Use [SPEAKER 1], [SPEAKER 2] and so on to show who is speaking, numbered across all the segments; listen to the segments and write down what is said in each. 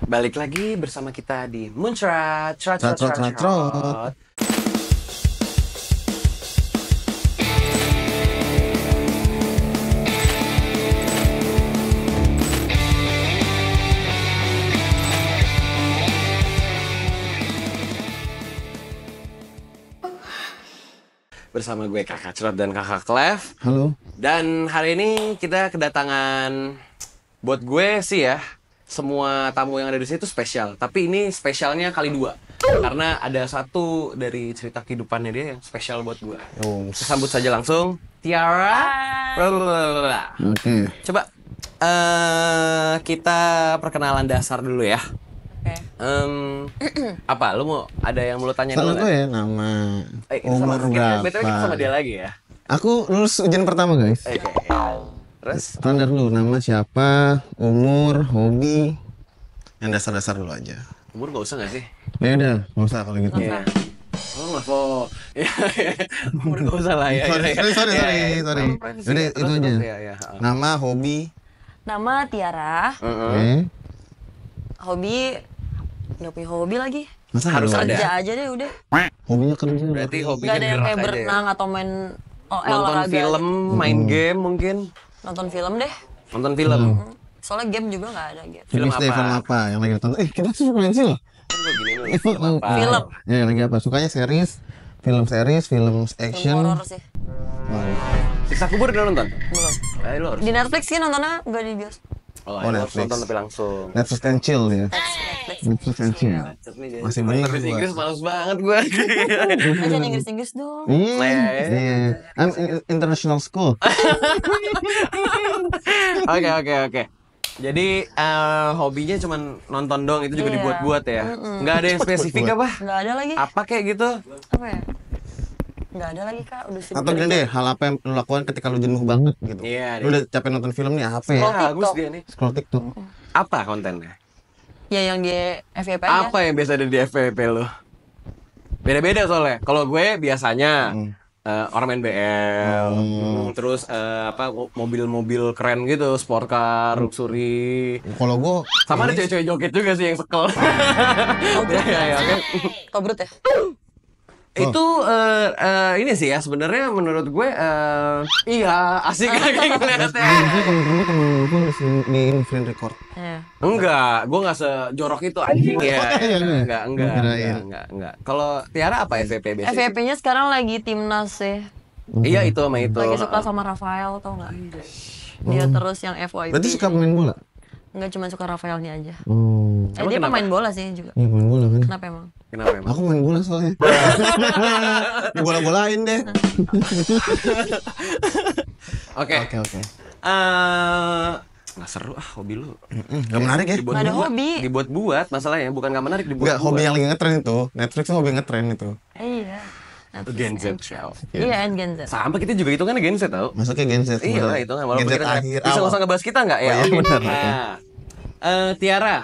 [SPEAKER 1] Balik lagi bersama kita di Muncrat.
[SPEAKER 2] Trot.
[SPEAKER 1] Bersama gue Kakak Cerot dan Kakak Clef.
[SPEAKER 2] Halo.
[SPEAKER 1] Dan hari ini kita kedatangan, buat gue sih ya, semua tamu yang ada di sini tuh spesial. Tapi ini spesialnya kali 2. Karena ada satu dari cerita kehidupannya dia yang spesial buat gue. Kita sambut saja langsung Tiara.
[SPEAKER 2] Oke.
[SPEAKER 1] Coba kita perkenalan dasar dulu ya. Apa? Lu mau ada yang mau lu tanya dulu?
[SPEAKER 2] Salah gue ya, nama, umur berapa?
[SPEAKER 1] BTW kita sama dia lagi ya.
[SPEAKER 2] Aku lulus ujian pertama, guys.
[SPEAKER 1] Oke. Terus?
[SPEAKER 2] Standar dulu, nama siapa, umur, hobi, yang dasar-dasar dulu aja.
[SPEAKER 1] Umur gak usah gak sih?
[SPEAKER 2] Ya udah, nggak usah kalau gitu.
[SPEAKER 1] Iya. Oh nggak kok. Umur gak usah lah ya.
[SPEAKER 2] Sorry. Jadi itu aja. Nama, hobi.
[SPEAKER 3] Nama Tiara.
[SPEAKER 2] Oke.
[SPEAKER 3] Hobi nggak punya hobi lagi.
[SPEAKER 2] Masa
[SPEAKER 1] Harus
[SPEAKER 2] ada?
[SPEAKER 3] Kerja aja deh udah.
[SPEAKER 2] Hobinya kerja.
[SPEAKER 1] Berarti hobinya
[SPEAKER 3] Gak ada yang
[SPEAKER 1] gerak
[SPEAKER 3] kayak
[SPEAKER 1] aja ya?
[SPEAKER 3] berenang atau main
[SPEAKER 1] Nonton
[SPEAKER 3] olahraga.
[SPEAKER 1] film, main game mungkin.
[SPEAKER 3] Nonton film deh.
[SPEAKER 1] Nonton film.
[SPEAKER 3] Soalnya game juga nggak ada game.
[SPEAKER 1] Film
[SPEAKER 2] Film
[SPEAKER 1] apa?
[SPEAKER 2] apa yang lagi nonton? Kita frekuensi loh.
[SPEAKER 1] Kan gue gini dulu. Film apa?
[SPEAKER 3] Film.
[SPEAKER 2] Ya, lagi apa? Sukanya series, film
[SPEAKER 3] Film
[SPEAKER 2] action.
[SPEAKER 3] horor sih.
[SPEAKER 1] Siksa Kubur udah nonton?
[SPEAKER 3] Belum.
[SPEAKER 1] Lu harus.
[SPEAKER 3] Di Netflix sih nontonnya nggak di bioskop.
[SPEAKER 1] Oh,
[SPEAKER 2] Oh,
[SPEAKER 1] lu harus
[SPEAKER 2] Netflix.
[SPEAKER 1] nonton tapi langsung.
[SPEAKER 2] Netflix and chill ya.
[SPEAKER 3] Netflix.
[SPEAKER 2] Netflix and chill. Masih banyak
[SPEAKER 1] Bahasa
[SPEAKER 2] gua.
[SPEAKER 1] Inggris males banget gue.
[SPEAKER 3] Aja Inggris dong.
[SPEAKER 2] Iya. I'm international school.
[SPEAKER 1] Oke. Jadi hobinya cuman nonton dong, itu juga
[SPEAKER 3] Iya.
[SPEAKER 1] dibuat-buat ya. Nggak ada yang spesifik apa?
[SPEAKER 3] Nggak ada lagi.
[SPEAKER 1] Apa kayak gitu?
[SPEAKER 3] Apa ya? Nggak ada lagi kak. Udah sibuk
[SPEAKER 2] Atau gini deh, hal apa yang lu lakukan ketika lu jenuh banget gitu.
[SPEAKER 1] Iya,
[SPEAKER 2] Lu udah capek nonton film nih, apa ya?
[SPEAKER 3] Scroll
[SPEAKER 1] Bagus
[SPEAKER 3] TikTok.
[SPEAKER 1] dia nih.
[SPEAKER 2] Scroll TikTok.
[SPEAKER 1] Apa kontennya?
[SPEAKER 3] Ya yang di FYP aja.
[SPEAKER 1] Apa yang biasa ada di FVP lo? Beda-beda soalnya. Kalau gue biasanya orang main BL, terus apa mobil-mobil keren gitu, sport car, luxury.
[SPEAKER 2] Kalau gua
[SPEAKER 1] Sama ada cewek-cewek joget juga sih yang sekel. Ya, oke.
[SPEAKER 3] Kobrut ya?
[SPEAKER 1] Itu ini sih ya sebenarnya menurut gue iya asik kayak ngeliatnya.
[SPEAKER 2] biasanya kalau temen di screen record.
[SPEAKER 3] Iya.
[SPEAKER 1] Enggak, gue nggak sejorok itu anjing ya.
[SPEAKER 2] Iya.
[SPEAKER 1] Enggak. Kalau Tiara apa FVP biasanya?
[SPEAKER 3] FYP-nya sekarang lagi timnas sih.
[SPEAKER 1] Iya itu sama itu.
[SPEAKER 3] Lagi suka sama Rafael tau nggak? Dia terus yang FYP.
[SPEAKER 2] Berarti suka main bola?
[SPEAKER 3] Nggak cuma suka Rafaelnya aja.
[SPEAKER 2] Oh.
[SPEAKER 1] Emang
[SPEAKER 3] Dia
[SPEAKER 1] kenapa?
[SPEAKER 3] pemain bola sih juga.
[SPEAKER 2] Iya main bola kan.
[SPEAKER 3] Kenapa emang?
[SPEAKER 1] Kenapa emang?
[SPEAKER 2] Aku main bola soalnya. Bola-bolain deh.
[SPEAKER 1] Oke.
[SPEAKER 2] Oke.
[SPEAKER 1] Nggak seru hobi lu.
[SPEAKER 2] Gak menarik ya?
[SPEAKER 3] Nggak ada hobi.
[SPEAKER 1] Dibuat-buat masalahnya, bukan nggak menarik dibuat.
[SPEAKER 2] Enggak, hobi yang lagi ngetren itu. Netflix tuh hobi ngetren itu.
[SPEAKER 3] Iya.
[SPEAKER 1] Gen Z show.
[SPEAKER 3] Iya, and Gen Z.
[SPEAKER 1] Sampai kita juga hitungannya Gen Z tau.
[SPEAKER 2] Masuknya Gen Z.
[SPEAKER 1] Iya lah itu kan walaupun
[SPEAKER 2] Gen Z
[SPEAKER 1] kita
[SPEAKER 2] akhir
[SPEAKER 1] bisa nggak
[SPEAKER 2] awal.
[SPEAKER 1] usah ngebahas kita nggak ya?
[SPEAKER 2] Oh, iya, benar, oke.
[SPEAKER 1] Tiara,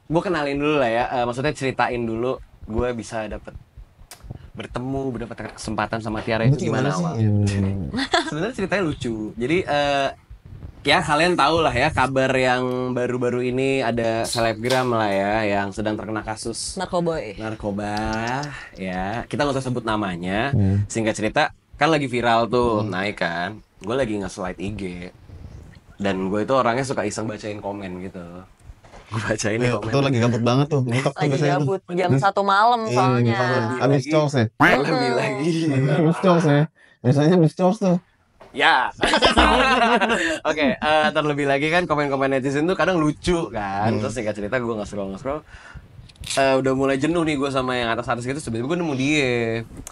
[SPEAKER 1] gue kenalin dulu lah ya. Maksudnya ceritain dulu gue bisa dapat kesempatan sama Tiara itu gimana awal.
[SPEAKER 2] Iya,
[SPEAKER 1] Sebenarnya ceritanya lucu. Jadi ya kalian tahu lah ya kabar yang baru-baru ini ada selebgram lah ya yang sedang terkena kasus
[SPEAKER 3] Narkoboy.
[SPEAKER 1] narkoba ya, kita nggak usah sebut namanya. Singkat cerita kan lagi viral tuh, naik kan, gue lagi nge-slide IG dan gue itu orangnya suka iseng bacain komen gitu, gue bacain
[SPEAKER 2] Iya,
[SPEAKER 1] komen
[SPEAKER 2] tuh lagi gabut banget tuh. Ngetok tuh
[SPEAKER 3] Lagi
[SPEAKER 2] biasanya tuh.
[SPEAKER 3] gabut jam 1 malam soalnya.
[SPEAKER 2] Abis chores ya.
[SPEAKER 1] lebih lagi
[SPEAKER 2] Abis chores ya. Biasanya abis chores tuh.
[SPEAKER 1] ya. Oke, terlebih lagi kan komen-komen netizen tuh kadang lucu kan, terus singkat cerita gue nge-scroll udah mulai jenuh nih gue sama yang atas-atas gitu, tiba-tiba gue nemu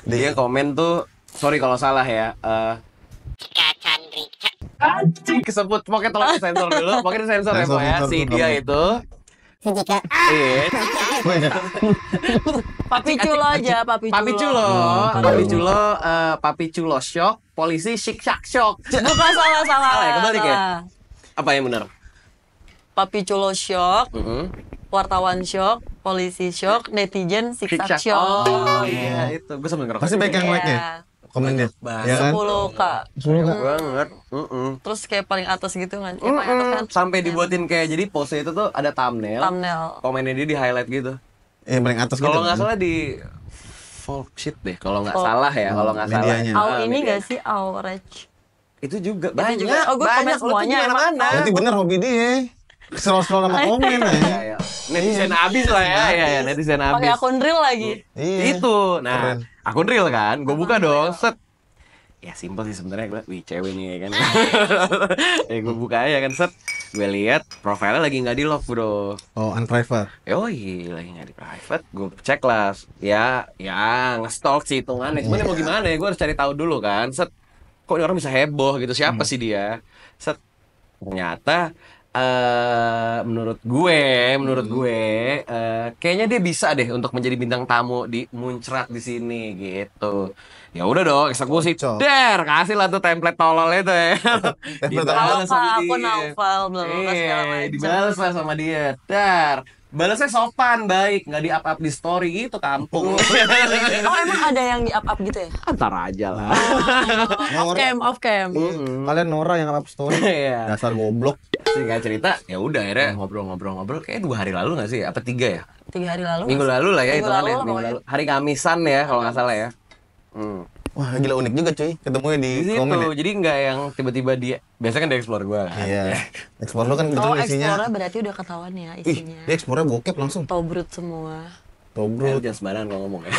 [SPEAKER 1] dia komen tuh, sorry kalau salah ya, kesebut, pokoknya tolong disensor dulu, pokoknya disensor ya
[SPEAKER 2] Sensor,
[SPEAKER 1] Pak ya,
[SPEAKER 2] sensor,
[SPEAKER 1] si
[SPEAKER 2] sensor.
[SPEAKER 1] dia itu iya,
[SPEAKER 3] Papi Culo aja, Papi Culo.
[SPEAKER 1] Papi Culo shock, polisi syik shock.
[SPEAKER 3] Bukan salah.
[SPEAKER 1] Salah ya, kebalik ya?
[SPEAKER 3] Salah.
[SPEAKER 1] Apa yang benar?
[SPEAKER 3] Papi Culo shock, wartawan shock, polisi shock, netizen siksak shock.
[SPEAKER 1] Oh iya itu, gue sambil ngerokok.
[SPEAKER 2] Pasti baik yang
[SPEAKER 3] Iya.
[SPEAKER 2] like-nya. komen dia.
[SPEAKER 1] banget.
[SPEAKER 2] Ya kan?
[SPEAKER 3] 10K.
[SPEAKER 2] 10 Kak.
[SPEAKER 1] Banget.
[SPEAKER 3] Terus kayak paling atas gitu kan. Ya, paling atas kan.
[SPEAKER 1] Sampai dibuatin kayak jadi pose itu tuh ada thumbnail. Komennya dia di highlight gitu.
[SPEAKER 2] Paling atas gitu.
[SPEAKER 1] Kalau nggak
[SPEAKER 2] kan?
[SPEAKER 1] salah di folk shit deh, kalau nggak salah ya, kalau nggak salah.
[SPEAKER 2] medianya.
[SPEAKER 3] Au ini
[SPEAKER 1] media.
[SPEAKER 3] nggak sih outrage?
[SPEAKER 1] Itu juga banyak.
[SPEAKER 3] juga. Oh, gue komen semuanya,
[SPEAKER 1] mana?
[SPEAKER 2] Berarti bener hobi dia. Scroll-scroll sama komen ya.
[SPEAKER 1] Netizen abis lah ya, ya netizen abis.
[SPEAKER 3] Pakai akun real lagi.
[SPEAKER 2] Iya.
[SPEAKER 1] Itu, nah
[SPEAKER 2] Keren.
[SPEAKER 1] akun real kan, gue buka dong, set. Ya simpel sih sebenarnya, gue, wih cewek nih ya kan. Ya gue buka aja kan, set. Gue lihat profilnya lagi nggak di lock bro.
[SPEAKER 2] Oh, unprivate.
[SPEAKER 1] Yoi, lagi nggak di private, gue cek lah. Ya, nge-stalk sih hitungannya. Cuman ya mau gimana ya, gue harus cari tahu dulu kan. Set, kok ini orang bisa heboh gitu, siapa sih dia? Set, ternyata menurut gue kayaknya dia bisa deh untuk menjadi bintang tamu di Muncrat di sini gitu. Ya udah dong, eksekusi.
[SPEAKER 2] Cocok.
[SPEAKER 1] Kasih lah tuh template tolol itu ya.
[SPEAKER 3] Kalau
[SPEAKER 1] Dibalas sama
[SPEAKER 3] aku
[SPEAKER 1] dia.
[SPEAKER 3] Naufal belum segala macam.
[SPEAKER 1] Dibalas lah sama dia. Balasnya sopan, baik, nggak di up di story gitu kampung.
[SPEAKER 3] Oh emang ada yang di up gitu ya?
[SPEAKER 1] Antar aja lah.
[SPEAKER 3] Off cam.
[SPEAKER 2] Kalian Nora yang up story.
[SPEAKER 1] Iya.
[SPEAKER 2] Dasar goblok.
[SPEAKER 1] Singkat cerita, ya udah akhirnya ngobrol-ngobrol. Kayak 2 hari lalu nggak sih? Apa 3 ya?
[SPEAKER 3] 3 hari lalu.
[SPEAKER 1] Minggu lalu lah ya
[SPEAKER 3] Minggu
[SPEAKER 1] itu
[SPEAKER 3] lalu lah
[SPEAKER 1] Minggu
[SPEAKER 3] pokoknya.
[SPEAKER 1] lalu. Hari Kamisan ya kalau nggak salah ya.
[SPEAKER 2] Wah, gila unik juga cuy. Ketemunya di
[SPEAKER 1] Di situ,
[SPEAKER 2] komen ya.
[SPEAKER 1] jadi nggak yang tiba-tiba dia. Biasanya kan dia explore gue kan.
[SPEAKER 2] Iya. Explore lu kan
[SPEAKER 3] Oh,
[SPEAKER 2] kebetulan isinya.
[SPEAKER 3] Explore berarti udah ketahuan ya
[SPEAKER 2] Ih,
[SPEAKER 3] isinya.
[SPEAKER 2] dia explore bokep langsung.
[SPEAKER 3] Tobrut semua.
[SPEAKER 2] Tobrut.
[SPEAKER 1] Jangan sembarangan kalau ngomong ya.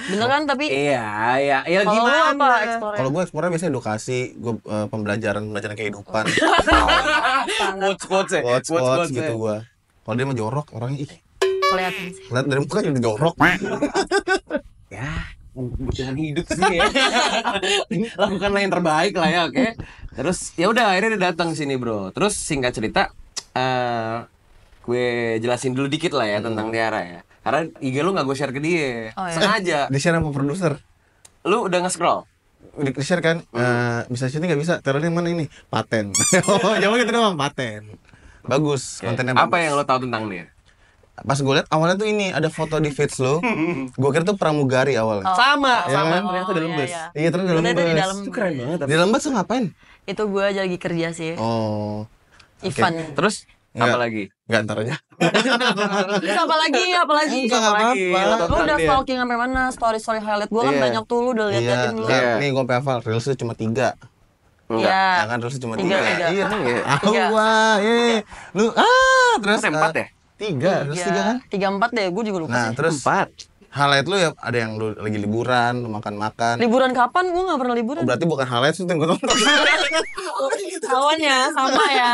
[SPEAKER 3] Bener kan tapi
[SPEAKER 1] Iya. Ya
[SPEAKER 3] kalau lu
[SPEAKER 1] gimana?
[SPEAKER 3] apa Explore?
[SPEAKER 2] Kalau gue explore biasanya edukasi, gue pembelajaran kehidupan.
[SPEAKER 1] Quotes ya.
[SPEAKER 2] Quotes gitu gue. Kalau dia mah jorok orangnya
[SPEAKER 3] Kelihatan sih.
[SPEAKER 2] lihat dari muka juga jorok.
[SPEAKER 1] Ya, kebutuhan hidup sih ya. Lakukanlah yang terbaik lah ya, oke. Terus ya udah akhirnya dia datang sini, Bro. Terus singkat cerita gue jelasin dulu dikit lah ya tentang Tiara ya. Karena IG lu nggak gue share ke dia.
[SPEAKER 3] Oh, iya.
[SPEAKER 1] Sengaja.
[SPEAKER 2] Di-share sama produser.
[SPEAKER 1] Lu udah nge-scroll?
[SPEAKER 2] Udah di-share kan? Bisa syuting nggak bisa? Taruhnya mana ini? Paten. Oh, jawab gitu doang, paten. Bagus, kontennya bagus.
[SPEAKER 1] Apa yang lo tahu tentang dia?
[SPEAKER 2] Pas gue liat awalnya tuh ini ada foto di feeds lo. Gue kira tuh pramugari awalnya.
[SPEAKER 1] Sama,
[SPEAKER 2] Ya kan?
[SPEAKER 1] ternyata dalam bus.
[SPEAKER 2] Iya, terus dalam
[SPEAKER 3] Ternyata di
[SPEAKER 2] bus.
[SPEAKER 3] dalam
[SPEAKER 1] Itu keren banget.
[SPEAKER 2] Di dalam bus tuh ngapain?
[SPEAKER 3] Itu gue aja lagi kerja sih.
[SPEAKER 2] Oh,
[SPEAKER 3] Event.
[SPEAKER 1] Terus
[SPEAKER 2] Enggak.
[SPEAKER 1] apa lagi?
[SPEAKER 2] nggak ntar aja.
[SPEAKER 3] Terus apa lagi?
[SPEAKER 2] Enggak apa-apa.
[SPEAKER 3] Lu udah stalking sampai mana? Story highlight gue kan
[SPEAKER 1] Iya.
[SPEAKER 3] banyak tuh, lu udah
[SPEAKER 2] Iya,
[SPEAKER 3] liatin dulu.
[SPEAKER 1] Iya.
[SPEAKER 2] nih gue hafal, reelsnya cuma 3.
[SPEAKER 1] Enggak.
[SPEAKER 2] Ya kan reelsnya cuma 3.
[SPEAKER 3] Tiga.
[SPEAKER 2] Iya,
[SPEAKER 1] Iya.
[SPEAKER 2] Aku
[SPEAKER 3] Tiga.
[SPEAKER 2] gua, lu terus
[SPEAKER 1] Kan 4 ya?
[SPEAKER 2] 3, terus 3 kan?
[SPEAKER 3] 3-4 deh, gue juga lupa
[SPEAKER 2] Nah,
[SPEAKER 3] sih.
[SPEAKER 2] terus
[SPEAKER 1] 4.
[SPEAKER 2] highlight lu ya ada yang lu lagi liburan, lu makan-makan.
[SPEAKER 3] Liburan kapan? Gue gak pernah liburan.
[SPEAKER 2] Oh, berarti bukan highlight itu yang gue tonton.
[SPEAKER 3] Awalnya sama ya.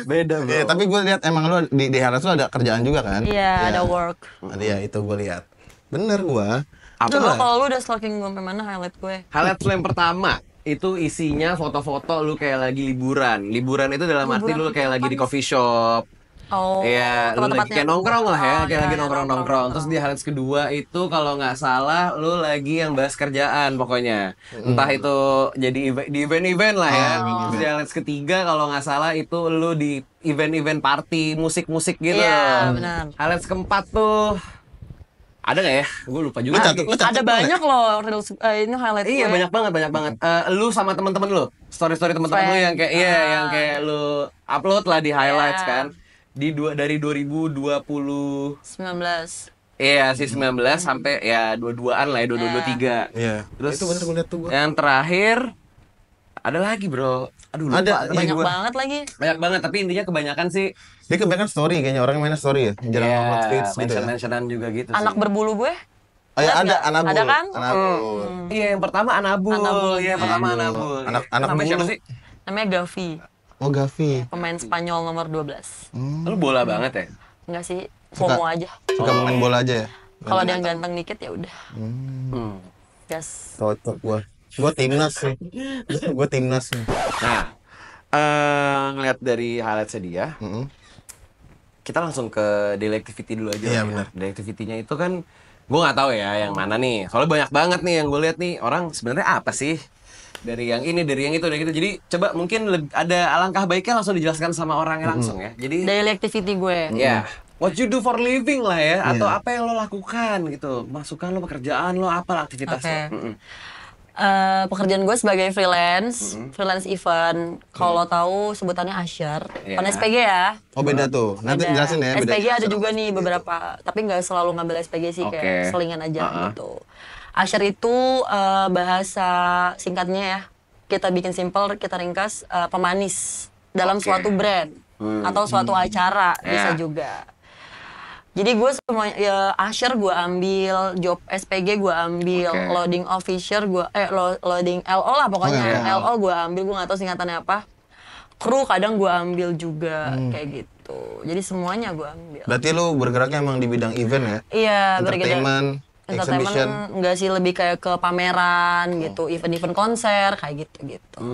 [SPEAKER 1] Beda, Bro.
[SPEAKER 2] Iya, tapi gue lihat emang lu di highlight lu ada kerjaan juga kan?
[SPEAKER 3] Iya, ada work.
[SPEAKER 2] Iya, itu gue lihat. Bener gua.
[SPEAKER 1] Apa?
[SPEAKER 3] Coba kalau lu udah stalking gue sampai mana highlight gue?
[SPEAKER 1] Highlight lu yang pertama itu isinya foto-foto lu kayak lagi liburan. Liburan itu dalam arti lu kayak lagi di coffee shop.
[SPEAKER 3] Oh,
[SPEAKER 1] Iya, lu lagi kayak nongkrong lah ya, kayak
[SPEAKER 3] iya,
[SPEAKER 1] lagi
[SPEAKER 3] iya,
[SPEAKER 1] nongkrong-nongkrong. Terus di highlights kedua itu kalau nggak salah lu lagi yang bahas kerjaan pokoknya. Entah itu jadi di event-event lah ya. Terus di highlights ketiga kalau nggak salah itu lu di event-event party, musik-musik gitu.
[SPEAKER 3] Iya, benar.
[SPEAKER 1] Highlights keempat tuh ada nggak ya? Gue lupa juga.
[SPEAKER 2] Lu catat
[SPEAKER 3] Ada banyak loh reels, ini highlight
[SPEAKER 1] Iya
[SPEAKER 3] gue.
[SPEAKER 1] banyak banget. Lu sama teman-teman lu, story story teman-teman lu yang kayak yang kayak lu upload lah di highlights
[SPEAKER 3] Iya.
[SPEAKER 1] kan. Dari 2020
[SPEAKER 3] 19.
[SPEAKER 1] iya sih 19 sampai ya 22-an lah ya 22 23.
[SPEAKER 2] Iya.
[SPEAKER 1] Terus
[SPEAKER 2] itu bener gue lihat tuh gua.
[SPEAKER 1] yang terakhir ada lagi bro. Aduh lupa.
[SPEAKER 2] Ada,
[SPEAKER 1] tapi
[SPEAKER 3] Banyak
[SPEAKER 1] gua-
[SPEAKER 3] banget lagi.
[SPEAKER 1] banyak banget tapi intinya kebanyakan sih
[SPEAKER 2] Dia kebanyakan story kayaknya orang yang main story ya, jarang upload feeds gitu ya.
[SPEAKER 1] mention-mentionan juga gitu
[SPEAKER 3] Anak
[SPEAKER 1] sih.
[SPEAKER 3] berbulu gue.
[SPEAKER 2] Oh, ya,
[SPEAKER 3] Lihat
[SPEAKER 2] ada
[SPEAKER 3] nggak?
[SPEAKER 2] Anabul.
[SPEAKER 3] Ada kan?
[SPEAKER 2] Anabul.
[SPEAKER 1] Iya yang pertama Anabul.
[SPEAKER 3] Anabul.
[SPEAKER 1] Iya yang pertama Anabul.
[SPEAKER 2] Anak
[SPEAKER 1] Namanya siapa
[SPEAKER 2] bulu.
[SPEAKER 1] sih?
[SPEAKER 3] Namanya Gavi.
[SPEAKER 2] Oh, Gavi.
[SPEAKER 3] Pemain Spanyol nomor 12.
[SPEAKER 1] Lu bola banget ya?
[SPEAKER 3] Enggak sih,
[SPEAKER 2] Suka.
[SPEAKER 3] FOMO aja.
[SPEAKER 2] Suka main bola aja ya.
[SPEAKER 3] Kalau ada yang ganteng dikit ya udah.
[SPEAKER 1] Hmm.
[SPEAKER 3] Gas.
[SPEAKER 2] Cocok gua. Gua timnas sih. Gua timnas nih.
[SPEAKER 1] Nah, ngeliat dari highlightsnya dia, kita langsung ke daily activity dulu aja.
[SPEAKER 2] Iya,
[SPEAKER 1] lah ya.
[SPEAKER 2] benar.
[SPEAKER 1] Daily activity-nya itu kan, gue nggak tahu ya yang mana nih. Soalnya banyak banget nih yang gue lihat nih orang sebenarnya apa sih dari yang ini, dari yang itu, dari itu. Jadi coba mungkin ada alangkah baiknya langsung dijelaskan sama orangnya langsung ya. Jadi,
[SPEAKER 3] Daily activity gue.
[SPEAKER 1] ya, what you do for living lah ya, atau
[SPEAKER 2] Iya.
[SPEAKER 1] apa yang lo lakukan gitu. Masukan lo, pekerjaan lo, apa aktivitas
[SPEAKER 3] Oke.
[SPEAKER 1] lo.
[SPEAKER 3] Pekerjaan gue sebagai freelance event. Kalau tahu sebutannya usher.
[SPEAKER 1] Iya.
[SPEAKER 3] Kan SPG ya.
[SPEAKER 2] Oh beda tuh. Nanti
[SPEAKER 3] Ada.
[SPEAKER 2] jelasin ya. Beda.
[SPEAKER 3] SPG ada juga nih beberapa, tapi nggak selalu ngambil SPG sih,
[SPEAKER 1] Oke.
[SPEAKER 3] kayak selingan aja gitu. Usher itu bahasa singkatnya ya. Kita bikin simple, kita ringkas, pemanis dalam suatu brand atau suatu acara bisa juga. Jadi gue semua ya usher gue ambil, job SPG gue ambil,
[SPEAKER 1] Oke.
[SPEAKER 3] loading officer gue loading LO lah pokoknya.
[SPEAKER 2] Oh,
[SPEAKER 3] LO gue ambil, gue nggak tahu singkatannya apa. Kru kadang gue ambil juga kayak gitu. Jadi semuanya gue ambil.
[SPEAKER 2] Berarti lu bergeraknya emang di bidang event ya?
[SPEAKER 3] Iya,
[SPEAKER 2] Entertainment, exhibition.
[SPEAKER 3] entertainment enggak sih, lebih kayak ke pameran gitu, event-event konser kayak gitu-gitu.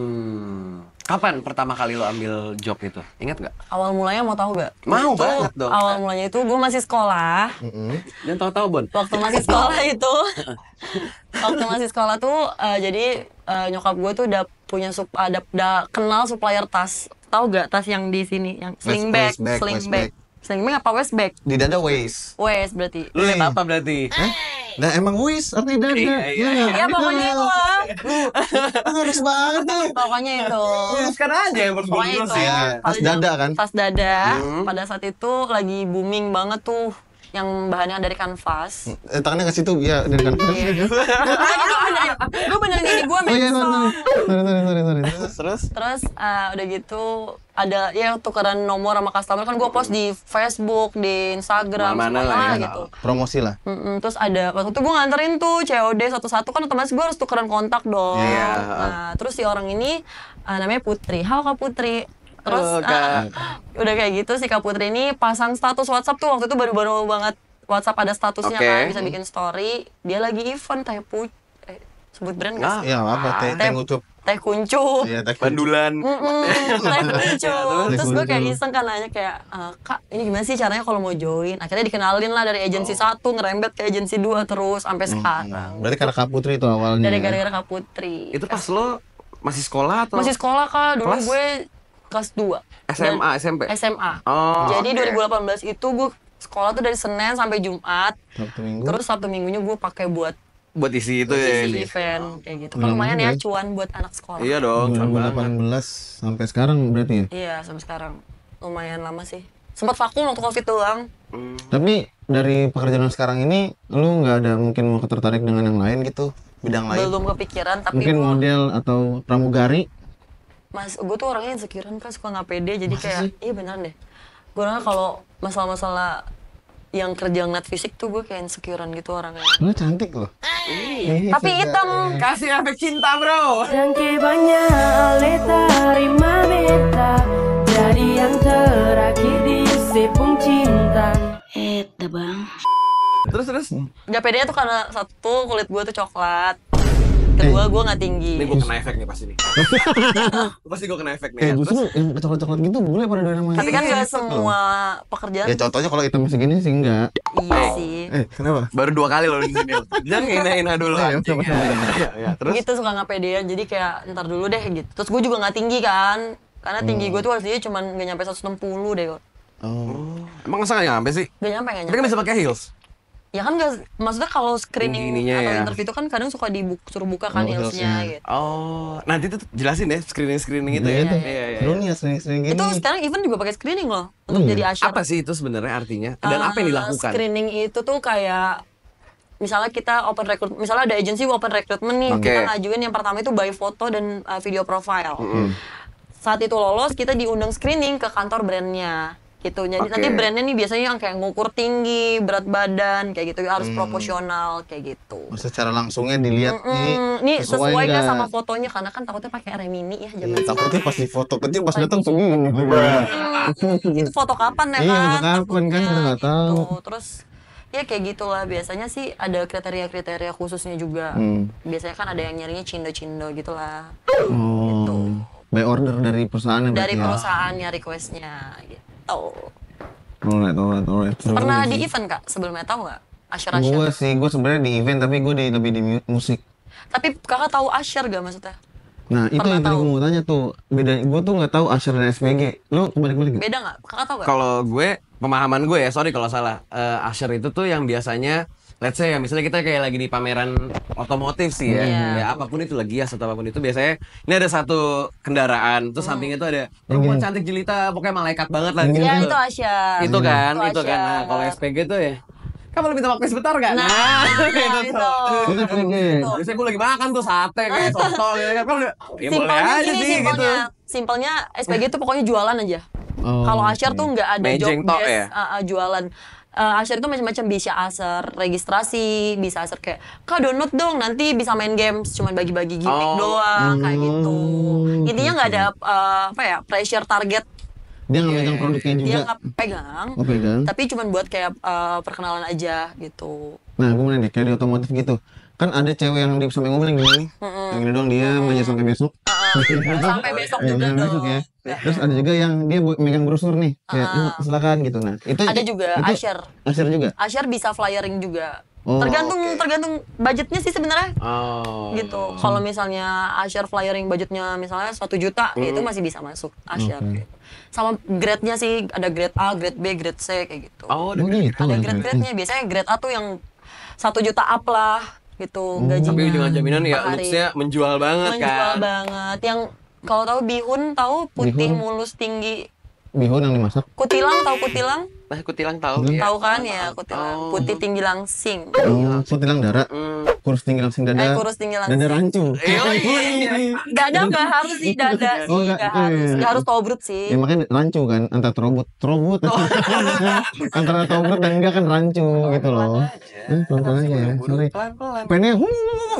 [SPEAKER 1] Kapan pertama kali lo ambil job itu? Ingat nggak?
[SPEAKER 3] Awal mulanya mau tahu gak?
[SPEAKER 1] Mau
[SPEAKER 3] Itu,
[SPEAKER 1] banget dong.
[SPEAKER 3] Awal mulanya itu gue masih sekolah.
[SPEAKER 1] Jangan tahu-tahu Bon.
[SPEAKER 3] Waktu masih sekolah itu, waktu masih sekolah tuh, jadi nyokap gue tuh udah punya udah kenal supplier tas. Tahu gak tas yang di sini, yang sling bag,
[SPEAKER 2] waist bag, waist bag.
[SPEAKER 3] sling bag apa waist bag?
[SPEAKER 2] Di dada waist.
[SPEAKER 3] Waist berarti.
[SPEAKER 1] Lu lihat apa berarti?
[SPEAKER 2] Nah emang waist artinya dada.
[SPEAKER 1] Iya, iya.
[SPEAKER 3] Ya pokoknya itu lah.
[SPEAKER 2] Harus banget tuh.
[SPEAKER 3] Pokoknya itu.
[SPEAKER 1] Sekarang aja yang
[SPEAKER 3] Pokoknya itu.
[SPEAKER 2] Ya, tas dada kan?
[SPEAKER 3] Tas dada. Pada saat itu lagi booming banget tuh yang bahannya dari kanvas.
[SPEAKER 2] Tangannya ke situ ya dari kan.
[SPEAKER 3] Gue beneran ini gue
[SPEAKER 2] Oh iya, sorry.
[SPEAKER 1] Terus?
[SPEAKER 3] Terus udah gitu ada ya tukeran nomor sama customer, kan gue post di Facebook, di Instagram,
[SPEAKER 1] Mana-mana
[SPEAKER 3] semuanya
[SPEAKER 1] lah ya.
[SPEAKER 3] gitu.
[SPEAKER 2] Promosi lah.
[SPEAKER 3] Terus ada waktu itu gue nganterin tuh COD satu-satu, kan otomatis gue harus tukeran kontak dong.
[SPEAKER 1] Iya.
[SPEAKER 3] Nah, terus si orang ini namanya Putri. Halo Kak Putri. Terus
[SPEAKER 1] Halo, Kak.
[SPEAKER 3] udah kayak gitu si Kak Putri ini pasang status WhatsApp tuh, waktu itu baru-baru banget WhatsApp ada statusnya
[SPEAKER 1] Oke.
[SPEAKER 3] kan, bisa bikin story. Dia lagi event sebut brand nggak sih?
[SPEAKER 2] Iya apa teh ngucup.
[SPEAKER 3] Teh kuncup.
[SPEAKER 2] Iya teh
[SPEAKER 1] Bandulan.
[SPEAKER 3] Teh kuncup. Terus gue kayak
[SPEAKER 2] kuncup.
[SPEAKER 3] iseng kan nanya kayak, Kak ini gimana sih caranya kalau mau join? Akhirnya dikenalin lah dari agensi 1 ngerembet ke agensi 2 terus sampai sekarang.
[SPEAKER 2] Berarti karena Kak Putri itu awalnya.
[SPEAKER 3] Dari
[SPEAKER 2] ya?
[SPEAKER 3] gara-gara Kak Putri.
[SPEAKER 1] Itu pas lo masih sekolah atau?
[SPEAKER 3] Masih sekolah Kak, dulu
[SPEAKER 1] Kelas?
[SPEAKER 3] gue kelas 2.
[SPEAKER 1] SMA, SMP?
[SPEAKER 3] SMA.
[SPEAKER 1] Oh,
[SPEAKER 3] Jadi
[SPEAKER 1] oke.
[SPEAKER 3] 2018 itu gue sekolah tuh dari Senin sampai Jumat.
[SPEAKER 2] Sabtu Minggu.
[SPEAKER 3] Terus Sabtu Minggunya gue pakai buat
[SPEAKER 1] Buat isi itu ya.
[SPEAKER 3] isi event kayak gitu. Kan lumayan ya cuan buat anak sekolah.
[SPEAKER 1] Iya dong, keren banget.
[SPEAKER 2] 2018 sampai sekarang berarti ya.
[SPEAKER 3] Iya, sampai sekarang. Lumayan lama sih. Sempat vakum waktu Covid doang.
[SPEAKER 2] Tapi dari pekerjaan sekarang ini lu nggak ada mungkin mau tertarik dengan yang lain gitu, bidang lain?
[SPEAKER 3] Belum kepikiran, tapi
[SPEAKER 2] Mungkin
[SPEAKER 3] gue
[SPEAKER 2] model atau pramugari?
[SPEAKER 3] gue tuh orangnya insecurean kan, suka nggak pede, jadi kayak iya beneran deh. Gue orangnya kalau masalah-masalah yang kerja ngeliat fisik tuh gue kayak insecurean gitu orangnya.
[SPEAKER 2] Lu cantik loh.
[SPEAKER 3] Tapi hitam.
[SPEAKER 1] Kasih efek cinta, bro.
[SPEAKER 4] Jangke banyak leta terima beta, jadi yang terakhir di sepung cinta. Bang.
[SPEAKER 1] Terus.
[SPEAKER 3] Gak pedenya tuh karena satu, kulit gue tuh coklat. Kedua, gue nggak tinggi.
[SPEAKER 1] Ini gue kena efek nih pasti nih. Pasti gue kena efek nih.
[SPEAKER 2] Kayak justru yang coklat-coklat gitu boleh pada doyan sama
[SPEAKER 3] Tapi kan
[SPEAKER 2] Iya,
[SPEAKER 3] gak
[SPEAKER 2] gitu.
[SPEAKER 3] semua pekerjaan.
[SPEAKER 2] Ya contohnya kalau hitam segini sih enggak.
[SPEAKER 3] Iya sih.
[SPEAKER 2] Kenapa?
[SPEAKER 1] Baru 2 kali lo di sini. Jangan hina-hina dulu.
[SPEAKER 2] Iya,
[SPEAKER 1] anjing.
[SPEAKER 2] sama-sama.
[SPEAKER 1] Iya. Terus?
[SPEAKER 3] Gitu suka nggak pedean, jadi kayak ntar dulu deh gitu. Terus gue juga nggak tinggi kan, karena tinggi gue tuh harusnya cuma nggak nyampe 160 deh kok.
[SPEAKER 2] Oh.
[SPEAKER 1] Emang masa nggak nyampe sih?
[SPEAKER 3] Nggak nyampe.
[SPEAKER 1] Tapi kan bisa pakai heels.
[SPEAKER 3] Ya kan nggak, maksudnya kalau screening
[SPEAKER 1] Ininya
[SPEAKER 3] atau
[SPEAKER 1] ya.
[SPEAKER 3] interview itu kan kadang suka suruh buka kan
[SPEAKER 2] Oh,
[SPEAKER 3] heelsnya
[SPEAKER 2] heelsnya.
[SPEAKER 3] gitu.
[SPEAKER 1] Oh, nanti tuh jelasin deh screening itu
[SPEAKER 2] Iya,
[SPEAKER 1] ya.
[SPEAKER 2] itu.
[SPEAKER 1] Iya.
[SPEAKER 2] Lu nih ya sering-sering gini.
[SPEAKER 3] Itu sekarang even juga pakai screening loh untuk jadi usher.
[SPEAKER 1] Apa sih itu sebenarnya artinya? Dan apa yang dilakukan?
[SPEAKER 3] Screening itu tuh kayak misalnya kita open recruit, misalnya ada agensi open recruitment nih,
[SPEAKER 1] Oke.
[SPEAKER 3] kita ngajuin yang pertama itu by foto dan video profile. Saat itu lolos, kita diundang screening ke kantor brandnya gitu. Jadi
[SPEAKER 1] Oke.
[SPEAKER 3] nanti brandnya nih biasanya yang kayak ngukur tinggi, berat badan, kayak gitu, harus proporsional kayak gitu.
[SPEAKER 2] Secara langsungnya dilihat
[SPEAKER 3] Nih sesuai nggak
[SPEAKER 2] nggak?
[SPEAKER 3] sama fotonya, karena kan takutnya pakai Remini ya zaman
[SPEAKER 2] Iya, takutnya pas di foto kecil pas datang segini.
[SPEAKER 3] itu foto kapan ya
[SPEAKER 2] Iya,
[SPEAKER 3] kan?
[SPEAKER 2] foto kapan kan,
[SPEAKER 3] takutnya
[SPEAKER 2] kita nggak tahu.
[SPEAKER 3] gitu. Terus ya kayak gitulah, biasanya sih ada kriteria-kriteria khususnya juga. Biasanya kan ada yang nyarinya cindo-cindo gitulah.
[SPEAKER 2] Oh. By order dari perusahaan
[SPEAKER 3] Dari perusahaannya requestnya gitu.
[SPEAKER 2] Alright.
[SPEAKER 3] Pernah di event Kak sebelumnya, tahu nggak?
[SPEAKER 2] Gue
[SPEAKER 3] Usher-usher.
[SPEAKER 2] sih, gue sebenarnya di event tapi gue lebih di musik.
[SPEAKER 3] Tapi Kakak tahu usher gak maksudnya?
[SPEAKER 2] Nah itu
[SPEAKER 3] Pernah
[SPEAKER 2] yang tadi
[SPEAKER 3] tahu.
[SPEAKER 2] gue mau tanya tuh, beda. Gue tuh nggak tahu Usher dan SPG. Lo kebalik-balik nggak?
[SPEAKER 3] Beda nggak? Kakak tahu nggak?
[SPEAKER 1] Kalau gue, pemahaman gue ya, sorry kalau salah. Usher itu tuh yang biasanya let's say ya misalnya kita kayak lagi di pameran otomotif sih ya,
[SPEAKER 3] Iya.
[SPEAKER 1] ya apapun itu lagi ya atau apapun itu biasanya ini ada satu kendaraan terus sampingnya itu ada perempuan cantik jelita pokoknya malaikat banget lah gitu.
[SPEAKER 3] Ya itu Asyar.
[SPEAKER 1] Itu kan, itu kan. Nah,
[SPEAKER 3] Asyar.
[SPEAKER 1] kalau SPG tuh ya kamu boleh minta waktu sebentar gak?
[SPEAKER 3] Nah,
[SPEAKER 1] itu
[SPEAKER 3] itu.
[SPEAKER 1] tuh.
[SPEAKER 2] Itu SPG.
[SPEAKER 1] Biasanya gue lagi makan tuh sate kayak soto gitu kan. Kan udah, ya boleh
[SPEAKER 3] Simpelnya
[SPEAKER 1] aja
[SPEAKER 3] gini,
[SPEAKER 1] sih gitu.
[SPEAKER 3] simpelnya SPG itu pokoknya jualan aja.
[SPEAKER 2] Oh,
[SPEAKER 3] Kalau Asyar tuh nggak ada
[SPEAKER 1] Mejeng
[SPEAKER 3] job
[SPEAKER 1] tok
[SPEAKER 3] desk,
[SPEAKER 1] ya?
[SPEAKER 3] jualan. Asyar itu macam-macam, bisa Asyar registrasi, bisa Asyar kayak Kak download dong nanti bisa main games, cuman bagi-bagi gimmick
[SPEAKER 1] Oh.
[SPEAKER 3] doang kayak gitu. Intinya nggak ada pressure target,
[SPEAKER 2] Dia nggak megang produknya juga.
[SPEAKER 3] dia nggak pegang,
[SPEAKER 2] Oh, pegang.
[SPEAKER 3] tapi cuman buat kayak perkenalan aja gitu.
[SPEAKER 2] Nah, gue mau nanya deh, kayak di otomotif gitu. Kan ada cewek yang di samping mobil yang gini nih. Yang gini doang dia manja sampai besok.
[SPEAKER 3] Sampai besok
[SPEAKER 2] Ya,
[SPEAKER 3] juga
[SPEAKER 2] sampai besok
[SPEAKER 3] dong.
[SPEAKER 2] ya. Terus ada juga yang dia megang brosur nih. Kayak, silakan gitu. Nah, itu
[SPEAKER 3] Ada juga
[SPEAKER 2] itu
[SPEAKER 3] Asyar.
[SPEAKER 2] Asyar juga.
[SPEAKER 3] Asyar bisa flyering juga.
[SPEAKER 2] Oh,
[SPEAKER 3] tergantung budgetnya sih sebenarnya.
[SPEAKER 1] Oh.
[SPEAKER 3] Gitu. Kalau misalnya Asyar flyering budgetnya misalnya 1 juta, ya itu masih bisa masuk Asyar. Gitu. Sama grade-nya sih ada grade A, grade B, grade C kayak gitu.
[SPEAKER 1] Oh,
[SPEAKER 2] Oh, gitu.
[SPEAKER 3] Ada grade-grade-nya. Biasanya grade A tuh yang 1 juta up lah gitu gajinya.
[SPEAKER 1] tapi dengan jaminan ya
[SPEAKER 3] per hari.
[SPEAKER 1] looks-nya menjual banget
[SPEAKER 3] Menjual
[SPEAKER 1] kan.
[SPEAKER 3] banget. Yang kalau tahu bihun, tahu putih
[SPEAKER 2] Bihun.
[SPEAKER 3] mulus tinggi.
[SPEAKER 2] Bihun yang dimasak.
[SPEAKER 3] Kutilang, tahu kutilang?
[SPEAKER 1] Nah, aku tilang tahu ya.
[SPEAKER 3] Tahu kan ya kutilang. Putih tinggi langsing.
[SPEAKER 2] Oh, kutilang dara. Kurus tinggi langsing dada.
[SPEAKER 3] Kurus tinggi langsing.
[SPEAKER 2] Dada rancu.
[SPEAKER 3] Dada nggak harus sih, dada sih,
[SPEAKER 2] Oh,
[SPEAKER 3] nggak
[SPEAKER 2] nggak,
[SPEAKER 3] harus.
[SPEAKER 2] iya.
[SPEAKER 3] Nggak harus tobrut sih.
[SPEAKER 2] Ya makanya rancu kan antara terobot antara tobrut dan enggak kan rancu gitu loh. Pelan-pelan aja ya. Sorry.
[SPEAKER 1] Pelan-pelan.
[SPEAKER 2] Pennya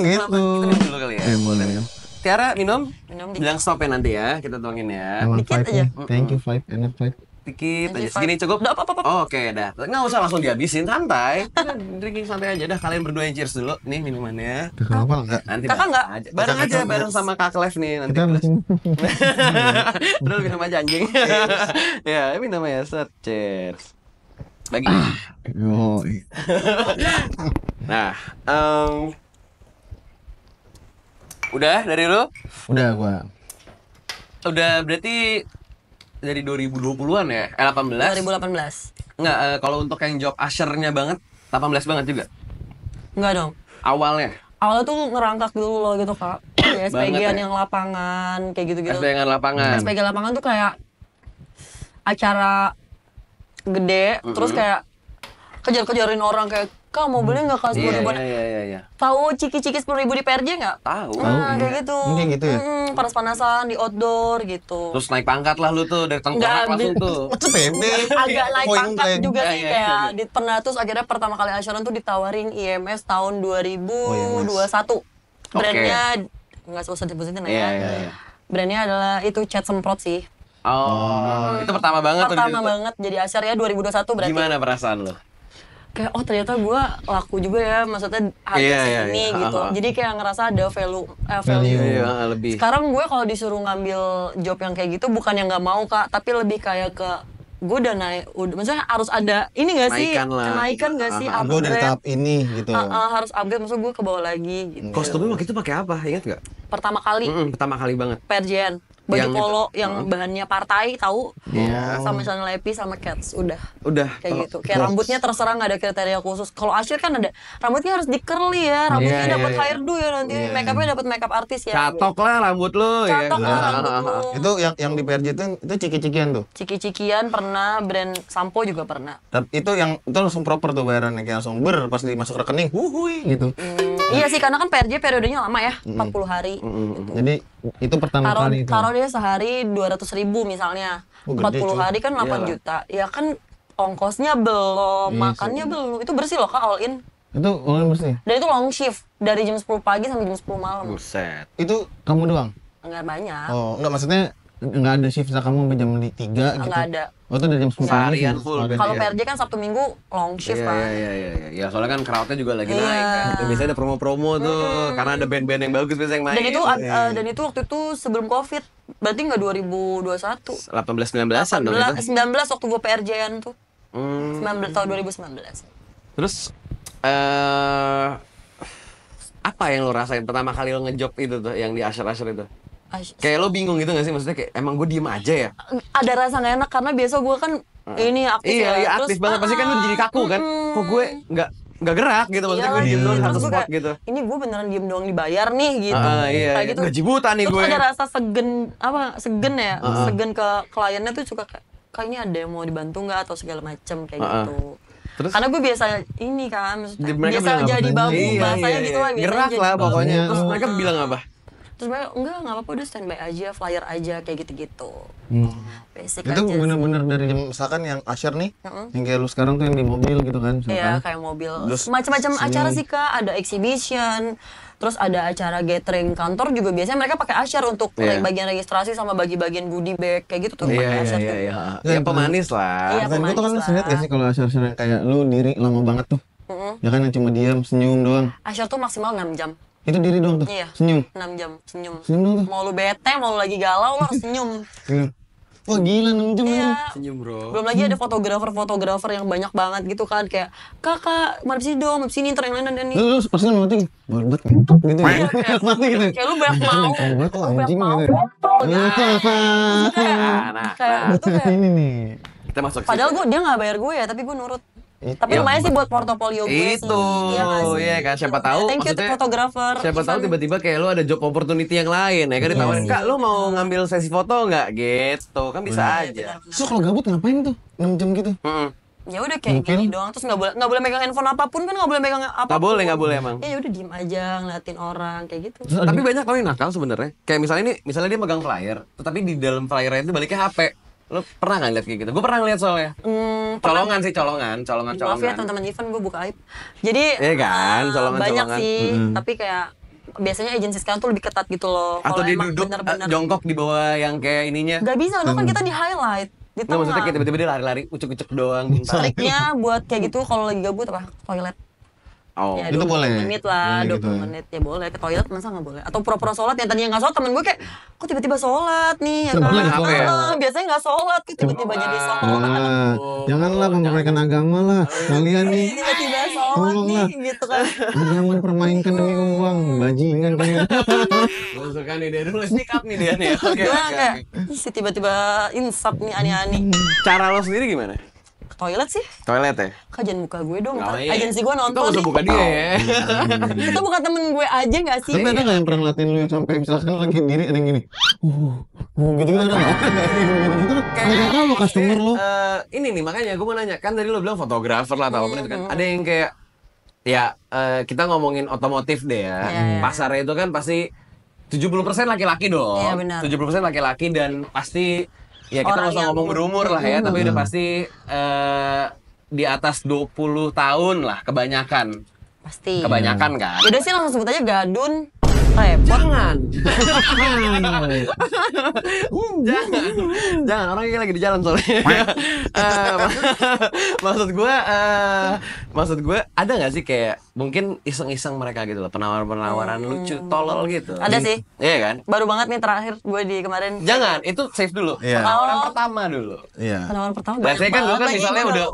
[SPEAKER 2] gitu.
[SPEAKER 1] Minum dulu kali ya.
[SPEAKER 2] Boleh ya.
[SPEAKER 1] Tiara minum?
[SPEAKER 3] Minum
[SPEAKER 1] Bilang stop ya nanti ya, kita tuangin ya.
[SPEAKER 2] Emang
[SPEAKER 3] Dikit
[SPEAKER 2] five
[SPEAKER 3] aja.
[SPEAKER 2] nih. Thank you five, enak five.
[SPEAKER 1] Dikit aja,
[SPEAKER 3] Aja,
[SPEAKER 1] segini cukup?
[SPEAKER 3] Udah, apa-apa.
[SPEAKER 1] Oh, oke, dah. Nggak usah langsung dihabisin, santai. Kita drinking santai aja dah. Kalian berdua yang cheers dulu. Nih minumannya.
[SPEAKER 2] Kenapa enggak?
[SPEAKER 1] Nanti
[SPEAKER 3] Kakak nggak?
[SPEAKER 1] Bareng aja, bareng sama Kak Lev nih nanti.
[SPEAKER 2] Kita bikin
[SPEAKER 1] Udah minum aja anjing. Ya, minum aja. Set, cheers. Bagi.
[SPEAKER 2] Oh,
[SPEAKER 1] Nah, udah dari lu?
[SPEAKER 2] udah gua.
[SPEAKER 1] Udah berarti dari 2020-an ya? 18?
[SPEAKER 3] 2018.
[SPEAKER 1] Enggak, kalau untuk yang job usher-nya banget, 18 banget juga?
[SPEAKER 3] Enggak dong.
[SPEAKER 1] Awalnya?
[SPEAKER 3] Awalnya tuh ngerangkak dulu loh gitu kak. Ya,
[SPEAKER 1] Banget
[SPEAKER 3] SPG-an
[SPEAKER 1] ya?
[SPEAKER 3] yang lapangan kayak gitu-gitu.
[SPEAKER 1] SPG lapangan?
[SPEAKER 3] SPG lapangan tuh kayak acara gede, terus kayak kejar-kejarin orang kayak Kak mau beli nggak Kak 10
[SPEAKER 1] Iya,
[SPEAKER 3] ribuan?
[SPEAKER 1] iya.
[SPEAKER 3] Tahu ciki-ciki 10 ribu di PRJ nggak?
[SPEAKER 1] Tahu.
[SPEAKER 3] Nah, kayak gitu.
[SPEAKER 2] Kayak gitu ya?
[SPEAKER 3] Panas-panasan di outdoor gitu.
[SPEAKER 1] Terus naik pangkat lah lu tuh, dari tengkorak
[SPEAKER 3] Nggak,
[SPEAKER 1] langsung tuh.
[SPEAKER 3] Agak naik
[SPEAKER 2] Poin
[SPEAKER 3] pangkat
[SPEAKER 2] blank.
[SPEAKER 3] juga sih
[SPEAKER 1] Iya,
[SPEAKER 3] kayak
[SPEAKER 1] iya.
[SPEAKER 3] pernah terus akhirnya pertama kali Asyaran tuh ditawarin IMS tahun 2021. Brandnya nggak usah disebutin
[SPEAKER 1] Iya,
[SPEAKER 3] ya.
[SPEAKER 1] iya.
[SPEAKER 3] Brandnya adalah itu cat semprot sih.
[SPEAKER 1] Oh, itu pertama banget tuh.
[SPEAKER 3] Pertama banget jadi Asyar ya 2021 berarti.
[SPEAKER 1] Gimana perasaan lu?
[SPEAKER 3] Kayak oh ternyata gue laku juga ya, maksudnya harga
[SPEAKER 1] Iya,
[SPEAKER 3] segini
[SPEAKER 1] iya.
[SPEAKER 3] gitu. Jadi kayak ngerasa ada value.
[SPEAKER 1] Iya, lebih.
[SPEAKER 3] Sekarang gue kalau disuruh ngambil job yang kayak gitu bukan yang nggak mau kak, tapi lebih kayak ke gue udah naik, maksudnya harus ada ini nggak sih,
[SPEAKER 1] Naikan lah.
[SPEAKER 3] kenaikan nggak sih,
[SPEAKER 2] Gue udah di
[SPEAKER 3] upgrade.
[SPEAKER 2] tahap ini gitu.
[SPEAKER 3] Harus upgrade, maksud gue ke bawah lagi gitu.
[SPEAKER 1] Kostumnya waktu itu pakai apa? Ingat nggak?
[SPEAKER 3] Pertama kali
[SPEAKER 1] Pertama kali banget.
[SPEAKER 3] PRJN, baju
[SPEAKER 1] Yang itu.
[SPEAKER 3] polo yang bahannya partai tahu,
[SPEAKER 1] Iya.
[SPEAKER 3] sama celana lepi sama cats, udah.
[SPEAKER 1] Udah.
[SPEAKER 3] Kayak gitu, kayak rambutnya terserah nggak ada kriteria khusus. Kalau Asyir kan ada rambutnya harus di curly ya, rambutnya
[SPEAKER 1] Iya,
[SPEAKER 3] dapat
[SPEAKER 1] iya,
[SPEAKER 3] hairdo ya nanti, makeupnya dapat makeup artis ya.
[SPEAKER 1] Catok lah rambut lu. ya.
[SPEAKER 3] Catok lah rambut lu.
[SPEAKER 2] Itu yang di PRJ itu ciki-cikian tuh.
[SPEAKER 3] Ciki-cikian pernah, brand sampo juga pernah.
[SPEAKER 2] Tapi itu yang itu langsung proper tuh bayarannya kayak langsung pas dimasuk rekening, wuhui gitu.
[SPEAKER 3] Iya sih, karena kan PRJ periodenya lama ya, 40 hari.
[SPEAKER 2] Jadi itu pertama kali itu.
[SPEAKER 3] Taruh dia sehari 200.000 misalnya,
[SPEAKER 2] Oh, gede,
[SPEAKER 3] 40
[SPEAKER 2] cuy.
[SPEAKER 3] hari kan 8 juta. Ya kan ongkosnya belum, makannya belum. Itu bersih loh kak, all in.
[SPEAKER 2] Itu orang bersih.
[SPEAKER 3] Dan itu long shift, dari jam 10 pagi sampai jam 10 malam.
[SPEAKER 1] Buset.
[SPEAKER 2] Itu kamu doang?
[SPEAKER 3] Enggak banyak,
[SPEAKER 2] Oh, enggak maksudnya enggak ada shift kamu sampai jam 3 gitu.
[SPEAKER 3] enggak ada.
[SPEAKER 2] Oh, itu dari jam 10 pagi.
[SPEAKER 1] Seharian
[SPEAKER 2] sih.
[SPEAKER 1] full.
[SPEAKER 2] Seharian.
[SPEAKER 3] Kalau
[SPEAKER 1] Iya.
[SPEAKER 3] PRJ kan Sabtu Minggu long shift
[SPEAKER 1] Iya,
[SPEAKER 3] kan.
[SPEAKER 1] iya, iya. Ya soalnya kan crowdnya juga lagi
[SPEAKER 3] Iya.
[SPEAKER 1] naik kan. Biasanya ada promo-promo tuh, karena ada band-band yang bagus biasanya yang main.
[SPEAKER 3] Dan itu waktu itu sebelum Covid. Berarti enggak 2021.
[SPEAKER 1] 18-19an dong itu.
[SPEAKER 3] 19 waktu gue PRJ-an tuh.
[SPEAKER 1] Hmm.
[SPEAKER 3] 19 tahun 2019.
[SPEAKER 1] Terus apa yang lo rasain pertama kali lo ngejob itu tuh yang di Asher itu? Kayak lo bingung gitu gak sih? Maksudnya kayak emang gue diem aja ya?
[SPEAKER 3] Ada rasa gak enak karena biasa gue kan ini aktif
[SPEAKER 1] Iya,
[SPEAKER 3] ya.
[SPEAKER 1] iya
[SPEAKER 3] Terus,
[SPEAKER 1] aktif banget. Pasti kan lo jadi kaku kan? Kok gue nggak nggak gerak gitu, maksudnya gue diem doang satu
[SPEAKER 3] Terus gue
[SPEAKER 1] spot
[SPEAKER 3] kayak,
[SPEAKER 1] gitu.
[SPEAKER 3] ini gue beneran diem doang dibayar nih gitu.
[SPEAKER 1] Iya,
[SPEAKER 3] Kayak gitu.
[SPEAKER 1] gaji buta nih
[SPEAKER 3] Terus
[SPEAKER 1] gue.
[SPEAKER 3] ada rasa segen ya, segen ke kliennya tuh suka kayaknya ada yang mau dibantu nggak atau segala macem kayak gitu.
[SPEAKER 1] Terus?
[SPEAKER 3] Karena gue biasa ini kan, maksudnya
[SPEAKER 2] Mereka
[SPEAKER 3] biasa
[SPEAKER 2] bilang apa
[SPEAKER 3] jadi
[SPEAKER 2] tadi?
[SPEAKER 3] babu,
[SPEAKER 1] Iya,
[SPEAKER 3] bahasanya
[SPEAKER 1] iya,
[SPEAKER 3] gitu lah.
[SPEAKER 1] iya.
[SPEAKER 3] biasanya
[SPEAKER 1] Gerak
[SPEAKER 3] jadi
[SPEAKER 1] lah
[SPEAKER 3] babu.
[SPEAKER 1] pokoknya. Terus
[SPEAKER 2] Oh.
[SPEAKER 1] mereka bilang apa?
[SPEAKER 3] Terus mereka enggak apa-apa udah standby aja, flyer aja kayak gitu-gitu. Basic
[SPEAKER 2] Itu
[SPEAKER 3] aja sih.
[SPEAKER 2] bener-bener dari misalkan yang Asher nih, yang kayak lu sekarang tuh yang di mobil gitu kan,
[SPEAKER 3] Iya,
[SPEAKER 2] misalkan.
[SPEAKER 3] kayak mobil. Macam-macam acara sih Kak, ada exhibition, terus ada acara gathering kantor juga biasanya mereka pakai Asher untuk
[SPEAKER 1] Iya.
[SPEAKER 3] bagian registrasi sama bagi-bagian goodie bag kayak gitu tuh
[SPEAKER 1] Iya,
[SPEAKER 3] pakai
[SPEAKER 1] iya,
[SPEAKER 3] Asher
[SPEAKER 1] iya,
[SPEAKER 3] tuh.
[SPEAKER 1] iya. Ya pemanis lah.
[SPEAKER 3] Iya.
[SPEAKER 2] Kan gue tuh kan
[SPEAKER 3] pemanis
[SPEAKER 2] lihat
[SPEAKER 3] lah.
[SPEAKER 2] gak sih kalau Asher yang kayak lu diri lama banget tuh. Ya kan yang cuma diam, senyum doang.
[SPEAKER 3] Asher tuh maksimal 6 jam.
[SPEAKER 2] Itu diri doang tuh.
[SPEAKER 3] Iya.
[SPEAKER 2] Senyum.
[SPEAKER 3] 6 jam senyum.
[SPEAKER 2] Senyum doang tuh.
[SPEAKER 3] Mau lu bete, mau lu lagi galau, lu harus senyum.
[SPEAKER 2] Senyum. Wah gila 6 jam
[SPEAKER 3] Iya.
[SPEAKER 2] itu.
[SPEAKER 1] Senyum bro.
[SPEAKER 3] Belum lagi ada fotografer yang banyak banget gitu kan kayak kakak madep sini dong, madep sini ntar yang lain dan ini.
[SPEAKER 2] Lu pasti mati. Banget ngentot gitu ya. Mati gitu.
[SPEAKER 3] Kayak lu banyak mau,
[SPEAKER 2] Banget tuh
[SPEAKER 3] lu banyak
[SPEAKER 2] anjing
[SPEAKER 3] mau.
[SPEAKER 2] gitu.
[SPEAKER 1] Nah,
[SPEAKER 3] Kayak itu kayak
[SPEAKER 2] Ini nih.
[SPEAKER 1] kita masuk sih.
[SPEAKER 3] padahal dia nggak bayar gue ya, tapi gue nurut. Tapi lumayan sih buat portofolio gue sih.
[SPEAKER 1] Itu,
[SPEAKER 3] nggak sih?
[SPEAKER 1] iya kan, siapa tahu
[SPEAKER 3] Thank you to
[SPEAKER 1] maksudnya,
[SPEAKER 3] fotografer.
[SPEAKER 1] siapa tahu tiba-tiba kayak lu ada job opportunity yang lain ya kan, ditawarin, Kak lu mau ngambil sesi foto nggak gitu, kan bisa aja.
[SPEAKER 2] So kalau gabut ngapain tuh? 6 jam gitu.
[SPEAKER 3] Ya udah kayak gini doang, terus nggak boleh megang handphone apapun kan, nggak boleh megang apapun.
[SPEAKER 1] Nggak boleh emang.
[SPEAKER 3] Ya udah diem aja ngeliatin orang kayak gitu.
[SPEAKER 1] Tapi banyak tau yang nakal sebenarnya. Kayak misalnya dia megang flyer, tetapi di dalam flyernya itu baliknya HP. Lo pernah nggak lihat kayak gitu? Gue pernah ngeliat soalnya. Colongan sih, colongan.
[SPEAKER 3] Maaf ya teman-teman event, gue buka aib. Jadi
[SPEAKER 1] Iya kan, colongan-colongan.
[SPEAKER 3] banyak sih, tapi kayak biasanya agensi sekarang tuh lebih ketat gitu loh.
[SPEAKER 1] Atau
[SPEAKER 3] Kalau
[SPEAKER 1] dia
[SPEAKER 3] emang
[SPEAKER 1] duduk
[SPEAKER 3] bener-bener
[SPEAKER 1] jongkok di bawah yang kayak ininya.
[SPEAKER 3] nggak bisa, lo kan kita di highlight di
[SPEAKER 1] Nggak, maksudnya
[SPEAKER 3] tengah.
[SPEAKER 1] kayak tiba-tiba dia lari-lari, ucuk-ucuk doang.
[SPEAKER 3] Triknya buat kayak gitu kalau lagi gabut apa? Toilet.
[SPEAKER 1] Oh,
[SPEAKER 3] Ya,
[SPEAKER 2] itu
[SPEAKER 3] 20
[SPEAKER 2] boleh.
[SPEAKER 3] menit lah,
[SPEAKER 2] Iya,
[SPEAKER 3] 20
[SPEAKER 2] gitu.
[SPEAKER 3] menit ya boleh. Ke toilet masa nggak boleh? Atau pura-pura sholat yang tadinya nggak sholat, temen gue kayak, kok tiba-tiba sholat nih ya kan?
[SPEAKER 2] Boleh, boleh.
[SPEAKER 3] Biasanya nggak sholat, kok tiba-tiba jadi sholat.
[SPEAKER 2] Wah, janganlah mempermainkan agama lah. Kalian nih
[SPEAKER 3] Tiba-tiba sholat
[SPEAKER 2] Tolonglah.
[SPEAKER 3] nih gitu kan.
[SPEAKER 2] jangan permainkan demi uang, bajingan kalian.
[SPEAKER 1] masukkan nih dia dulu sikap nih dia nih. Oke,
[SPEAKER 3] Gue
[SPEAKER 1] oke,
[SPEAKER 3] kayak,
[SPEAKER 1] oke.
[SPEAKER 3] ih, si tiba-tiba insap nih aneh-aneh.
[SPEAKER 1] Cara lo sendiri gimana?
[SPEAKER 3] Ke toilet sih,
[SPEAKER 1] Toilet ya?
[SPEAKER 3] Kak jangan buka gue dong, ntar
[SPEAKER 1] Oh, iya.
[SPEAKER 3] agensi gue
[SPEAKER 1] Kita
[SPEAKER 3] nonton
[SPEAKER 1] nggak usah
[SPEAKER 3] nih.
[SPEAKER 1] buka dia ya.
[SPEAKER 3] Kita bukan temen gue aja nggak sih?
[SPEAKER 2] Tapi ada nggak yang pernah ngeliatin lu yang sampai misalkan lagi diri ada yang gini, gitu ada nggak? Gitu kan nggak tahu lo customer lo.
[SPEAKER 1] Ini nih makanya gue mau nanya, kan tadi lo bilang fotografer lah atau apapun itu kan. Ada yang kayak ya kita ngomongin otomotif deh ya.
[SPEAKER 3] Iya.
[SPEAKER 1] Pasarnya itu kan pasti 70% laki-laki dong.
[SPEAKER 3] Iya, benar.
[SPEAKER 1] 70% laki-laki dan pasti ya kita
[SPEAKER 3] Orang
[SPEAKER 1] nggak usah
[SPEAKER 3] yang-
[SPEAKER 1] ngomong berumur lah ya, tapi udah pasti di atas 20 tahun lah kebanyakan.
[SPEAKER 3] Pasti.
[SPEAKER 1] Kebanyakan kan.
[SPEAKER 3] Yaudah sih langsung sebut aja gadun. Repot.
[SPEAKER 1] Jangan. Jangan, orang ini lagi di jalan soalnya. Maksud gue ada nggak sih kayak mungkin iseng-iseng mereka gitu loh, penawaran-penawaran lucu, tolol gitu.
[SPEAKER 3] Ada sih.
[SPEAKER 1] Iya kan?
[SPEAKER 3] Baru banget nih terakhir gue di kemarin.
[SPEAKER 1] Jangan, itu save dulu.
[SPEAKER 2] Iya.
[SPEAKER 1] Penawaran pertama dulu.
[SPEAKER 2] Iya.
[SPEAKER 3] Penawaran pertama
[SPEAKER 1] Nah, saya kan lo kan
[SPEAKER 3] banget lagi,
[SPEAKER 1] misalnya
[SPEAKER 3] gue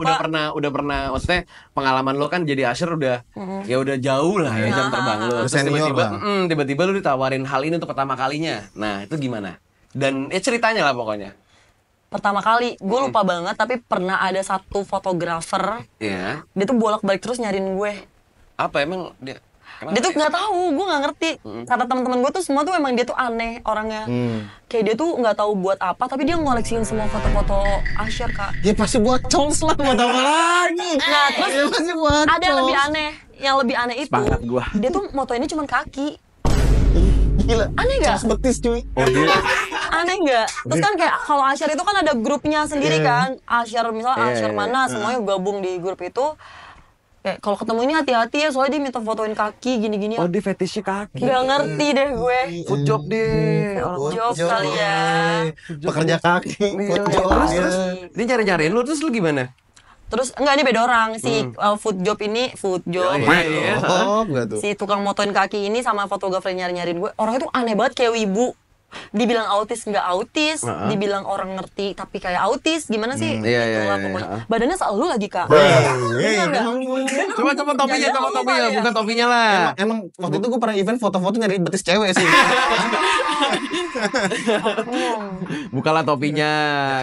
[SPEAKER 1] udah pernah maksudnya pengalaman lo kan jadi usher udah ya udah jauh lah ya jam terbang lo.
[SPEAKER 2] Udah
[SPEAKER 1] Terus
[SPEAKER 2] senior
[SPEAKER 1] tiba-tiba
[SPEAKER 2] lah.
[SPEAKER 1] tiba-tiba lo ditawarin hal ini untuk pertama kalinya. Nah, itu gimana? Dan ya ceritanya lah pokoknya.
[SPEAKER 3] Pertama kali, gue lupa banget tapi pernah ada satu fotografer,
[SPEAKER 1] Iya.
[SPEAKER 3] dia tuh bolak-balik terus nyariin gue.
[SPEAKER 1] Apa emang dia? Kenapa
[SPEAKER 3] Dia tuh
[SPEAKER 1] ya?
[SPEAKER 3] nggak tahu, gue nggak ngerti. Kata teman-teman gue tuh semua tuh emang dia tuh aneh orangnya. Kayak dia tuh nggak tahu buat apa, tapi dia ngoleksiin semua foto-foto Asher Kak.
[SPEAKER 2] Ya pasti buat cols lah, buat apa lagi?
[SPEAKER 3] Nah terus
[SPEAKER 2] Ya pasti buat
[SPEAKER 3] ada yang lebih
[SPEAKER 2] cols.
[SPEAKER 3] aneh, yang lebih aneh itu
[SPEAKER 1] Sepakat gua.
[SPEAKER 3] dia tuh motoinnya cuma kaki.
[SPEAKER 2] Gila.
[SPEAKER 3] Aneh nggak?
[SPEAKER 2] Cols betis cuy.
[SPEAKER 3] Aneh nggak? Terus kan kayak kalau Asher itu kan ada grupnya sendiri kan. Asher misalnya
[SPEAKER 1] Iya,
[SPEAKER 3] Asher
[SPEAKER 1] iya.
[SPEAKER 3] mana semuanya gabung di grup itu. Kayak kalau ketemu ini hati-hati ya soalnya dia minta fotoin kaki gini-gini.
[SPEAKER 1] Oh, dia fetishnya kaki.
[SPEAKER 3] Gak ngerti deh gue.
[SPEAKER 1] Food job deh.
[SPEAKER 3] Food job kali ya.
[SPEAKER 2] Pekerja kaki. Food job
[SPEAKER 1] Terus,
[SPEAKER 2] dia.
[SPEAKER 1] terus dia nyari-nyariin lu, terus lu gimana?
[SPEAKER 3] Terus enggak, ini beda orang si food job ini food job.
[SPEAKER 2] Oh, enggak tuh.
[SPEAKER 3] Si tukang motoin kaki ini sama fotografer nyari-nyariin gue. Orangnya tuh aneh banget kayak wibu. dibilang autis nggak autis, dibilang orang ngerti tapi kayak autis, gimana sih?
[SPEAKER 1] Iya,
[SPEAKER 3] Gitu
[SPEAKER 1] iya,
[SPEAKER 3] lah
[SPEAKER 1] iya,
[SPEAKER 3] pokoknya.
[SPEAKER 1] iya.
[SPEAKER 3] Badannya selalu lagi Kak.
[SPEAKER 1] Coba topinya, bukan topinya lah.
[SPEAKER 2] Emang waktu itu gue pernah event foto-foto nyari betis cewek sih.
[SPEAKER 1] Bukalah topinya,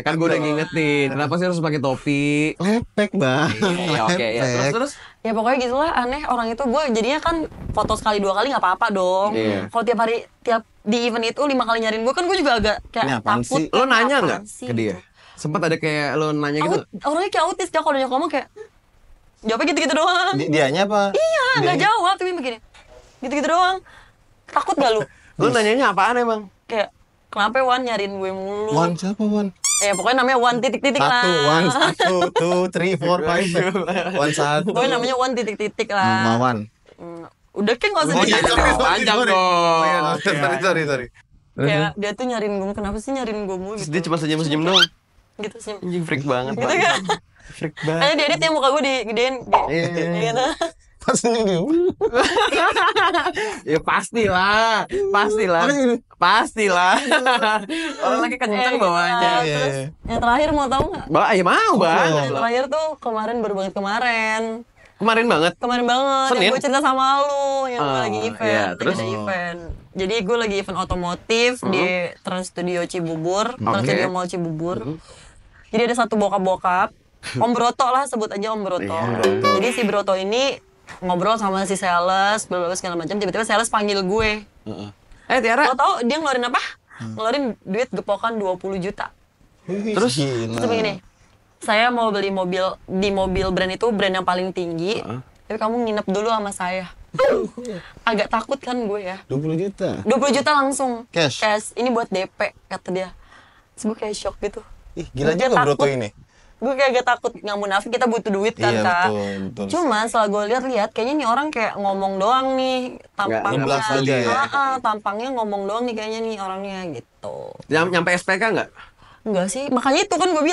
[SPEAKER 1] kan gue udah ngingetin. Kenapa sih harus pakai topi?
[SPEAKER 2] Lepek, Bang.
[SPEAKER 1] Iya, oke ya. Terus.
[SPEAKER 3] Ya pokoknya gitulah, aneh orang itu. Gue jadinya kan foto sekali 2 kali nggak apa-apa dong.
[SPEAKER 1] Iya.
[SPEAKER 3] Kalau tiap hari di event itu 5 kali nyariin gue, kan gue juga agak
[SPEAKER 2] Ini
[SPEAKER 3] kayak
[SPEAKER 2] apaan
[SPEAKER 3] takut.
[SPEAKER 2] sih?
[SPEAKER 1] Lo nanya
[SPEAKER 3] Apaan
[SPEAKER 1] nggak
[SPEAKER 3] sih
[SPEAKER 1] ke dia?
[SPEAKER 3] gitu.
[SPEAKER 1] Sempat ada kayak lo nanya gitu?
[SPEAKER 3] Orangnya kayak autis Kak, kalau dia ngomong kayak jawabnya gitu-gitu doang.
[SPEAKER 2] Dianya apa?
[SPEAKER 3] Iya, nggak jawab tapi begini. Gitu-gitu doang. Takut gak lu?
[SPEAKER 1] Lo nanyanya apaan emang?
[SPEAKER 3] Kayak kenapa Wan nyariin gue mulu?
[SPEAKER 2] Wan siapa, Wan?
[SPEAKER 3] Pokoknya namanya Wan titik-titik lah.
[SPEAKER 2] Satu, 1, 2, 3, 4, 5, 6. Wan satu.
[SPEAKER 3] Pokoknya namanya Wan titik-titik lah.
[SPEAKER 2] Mawan.
[SPEAKER 3] Udah kan gak usah
[SPEAKER 1] Oh, iya,
[SPEAKER 3] dikasih.
[SPEAKER 1] panjang dong.
[SPEAKER 2] Sorry.
[SPEAKER 3] Kayak dia tuh nyariin gue, kenapa sih nyariin gue mulu
[SPEAKER 1] Terus
[SPEAKER 3] gitu.
[SPEAKER 1] dia cuma senyum-senyum doang.
[SPEAKER 3] Gitu sih.
[SPEAKER 1] Anjing freak banget.
[SPEAKER 3] Gitu kan.
[SPEAKER 1] Freak banget.
[SPEAKER 3] Kayaknya dia edit yang muka gue digedein. Gitu.
[SPEAKER 2] Pas ini.
[SPEAKER 1] Ya pastilah. Orang lagi kenceng bawahnya.
[SPEAKER 3] Terus yang terakhir mau tahu nggak?
[SPEAKER 1] Ya mau banget.
[SPEAKER 3] Yang terakhir tuh baru banget kemarin.
[SPEAKER 1] Kemarin banget.
[SPEAKER 3] Kemarin banget,
[SPEAKER 1] Senin?
[SPEAKER 3] yang gue cerita sama lu, yang gue lagi event,
[SPEAKER 1] iya,
[SPEAKER 3] lagi
[SPEAKER 1] terus?
[SPEAKER 3] ada event. Jadi gue lagi event otomotif di Trans Studio Cibubur, Trans
[SPEAKER 1] Oke.
[SPEAKER 3] Studio Mall Cibubur. Jadi ada satu bokap-bokap, Om Broto lah, sebut aja Om Broto. Jadi si Broto ini ngobrol sama si sales, bla bla bla segala macam. Tiba-tiba sales panggil gue.
[SPEAKER 1] Tiara.
[SPEAKER 3] Lo tau dia ngeluarin apa? Ngeluarin duit gepokan 20 juta.
[SPEAKER 1] Terus?
[SPEAKER 3] Terus begini, saya mau beli mobil, di mobil brand itu brand yang paling tinggi, tapi kamu nginep dulu sama saya. Agak takut kan gue ya.
[SPEAKER 2] 20 juta.
[SPEAKER 3] 20 juta langsung.
[SPEAKER 2] Cash.
[SPEAKER 3] Ini buat DP, kata dia. Terus gue kayak shock gitu.
[SPEAKER 2] Ih, gila
[SPEAKER 3] Gue
[SPEAKER 2] juga Broto
[SPEAKER 3] takut.
[SPEAKER 2] ini.
[SPEAKER 3] Gue kayak agak takut, nggak munafik, kita butuh duit kan
[SPEAKER 2] Iya,
[SPEAKER 3] Kak.
[SPEAKER 2] betul.
[SPEAKER 3] Cuman setelah gue lihat kayaknya nih orang kayak ngomong doang nih. Tampangnya,
[SPEAKER 2] ngebluff aja ya?
[SPEAKER 3] tampangnya ngomong doang nih kayaknya nih orangnya gitu.
[SPEAKER 1] Nyampe SPK nggak?
[SPEAKER 3] Enggak sih, makanya itu kan gue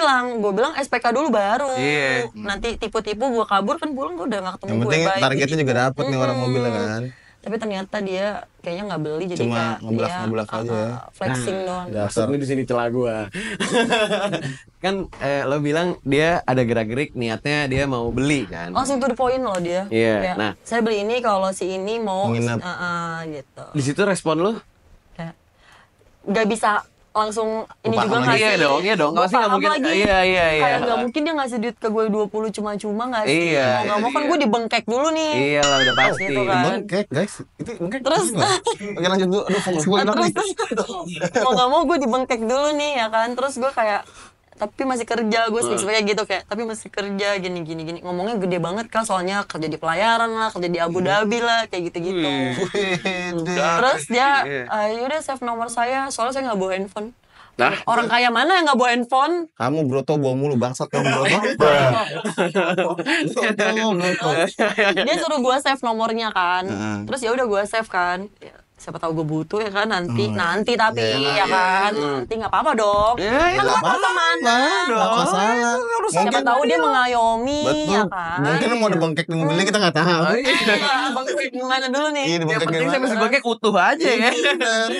[SPEAKER 3] bilang SPK dulu baru.
[SPEAKER 1] Iya.
[SPEAKER 3] Nanti tipu-tipu gue kabur kan pulang gue udah gak ketemu
[SPEAKER 2] Yang
[SPEAKER 3] gue
[SPEAKER 2] penting
[SPEAKER 3] baik.
[SPEAKER 2] targetnya juga dapet nih orang mobilnya kan.
[SPEAKER 3] Tapi ternyata dia kayaknya nggak beli, jadi
[SPEAKER 2] Cuma
[SPEAKER 3] kayak
[SPEAKER 2] ngebluff
[SPEAKER 3] dia,
[SPEAKER 2] aja ya.
[SPEAKER 3] flexing doang.
[SPEAKER 2] Dasar.
[SPEAKER 1] Maksud gue di sini celah gue. Kan lo bilang dia ada gerak-gerik niatnya dia mau beli kan.
[SPEAKER 3] Langsung to the point loh dia.
[SPEAKER 1] Iya,
[SPEAKER 3] Kayak,
[SPEAKER 1] nah.
[SPEAKER 3] saya beli ini kalau si ini mau
[SPEAKER 2] Nginep.
[SPEAKER 3] gitu.
[SPEAKER 1] Di situ respon lo?
[SPEAKER 3] Kayak nggak bisa langsung ini
[SPEAKER 2] Paham
[SPEAKER 3] juga
[SPEAKER 2] lagi.
[SPEAKER 3] ngasih.
[SPEAKER 1] Iya dong.
[SPEAKER 3] Gua
[SPEAKER 1] Pasti nggak
[SPEAKER 3] paham
[SPEAKER 1] mungkin.
[SPEAKER 3] lagi.
[SPEAKER 1] Iya.
[SPEAKER 3] Kayak nggak mungkin dia ngasih duit ke gue 20 cuma-cuma nggak sih?
[SPEAKER 1] Iya,
[SPEAKER 3] Mau nggak mau kan
[SPEAKER 1] iya.
[SPEAKER 3] gue dibengkek dulu nih.
[SPEAKER 1] Iya lah udah pasti.
[SPEAKER 3] Gitu kan.
[SPEAKER 2] Bengkek guys. Itu bengkek.
[SPEAKER 3] Terus
[SPEAKER 2] Oke lanjut dulu. Aduh fokus gue hilang nih.
[SPEAKER 3] mau nggak mau gue dibengkek dulu nih ya kan. Terus gue kayak tapi masih kerja, gue sih kayak gitu kayak tapi masih kerja gini ngomongnya gede banget kan, soalnya kerja di pelayaran lah, kerja di Abu Dhabi lah, kayak gitu terus dia yaudah save nomor saya, soalnya saya nggak bawa handphone.
[SPEAKER 1] Nah.
[SPEAKER 3] Orang kaya mana yang nggak bawa handphone?
[SPEAKER 2] Kamu Broto bawa mulu bangsat kamu Broto. Broto.
[SPEAKER 3] Dia suruh gue save nomornya kan.
[SPEAKER 2] Heeh.
[SPEAKER 3] Terus ya udah gue save kan. Ya, siapa tahu gue butuh ya kan nanti tapi
[SPEAKER 2] Iya.
[SPEAKER 3] ya kan nanti nggak apa-apa dong.
[SPEAKER 1] Ya,
[SPEAKER 3] Kan
[SPEAKER 2] nggak
[SPEAKER 3] gue pertemanan.
[SPEAKER 2] Nggak masalah.
[SPEAKER 3] Siapa tahu dia mengayomi
[SPEAKER 2] Betul.
[SPEAKER 3] ya kan.
[SPEAKER 2] Mungkin mau dibengkek di mobilnya kita nggak tahu.
[SPEAKER 3] Iya, Bang gimana dulu nih?
[SPEAKER 2] Iya,
[SPEAKER 1] Yang
[SPEAKER 2] dibengkek
[SPEAKER 1] penting saya
[SPEAKER 2] gimana?
[SPEAKER 1] masih pakai utuh aja ya.
[SPEAKER 3] Terus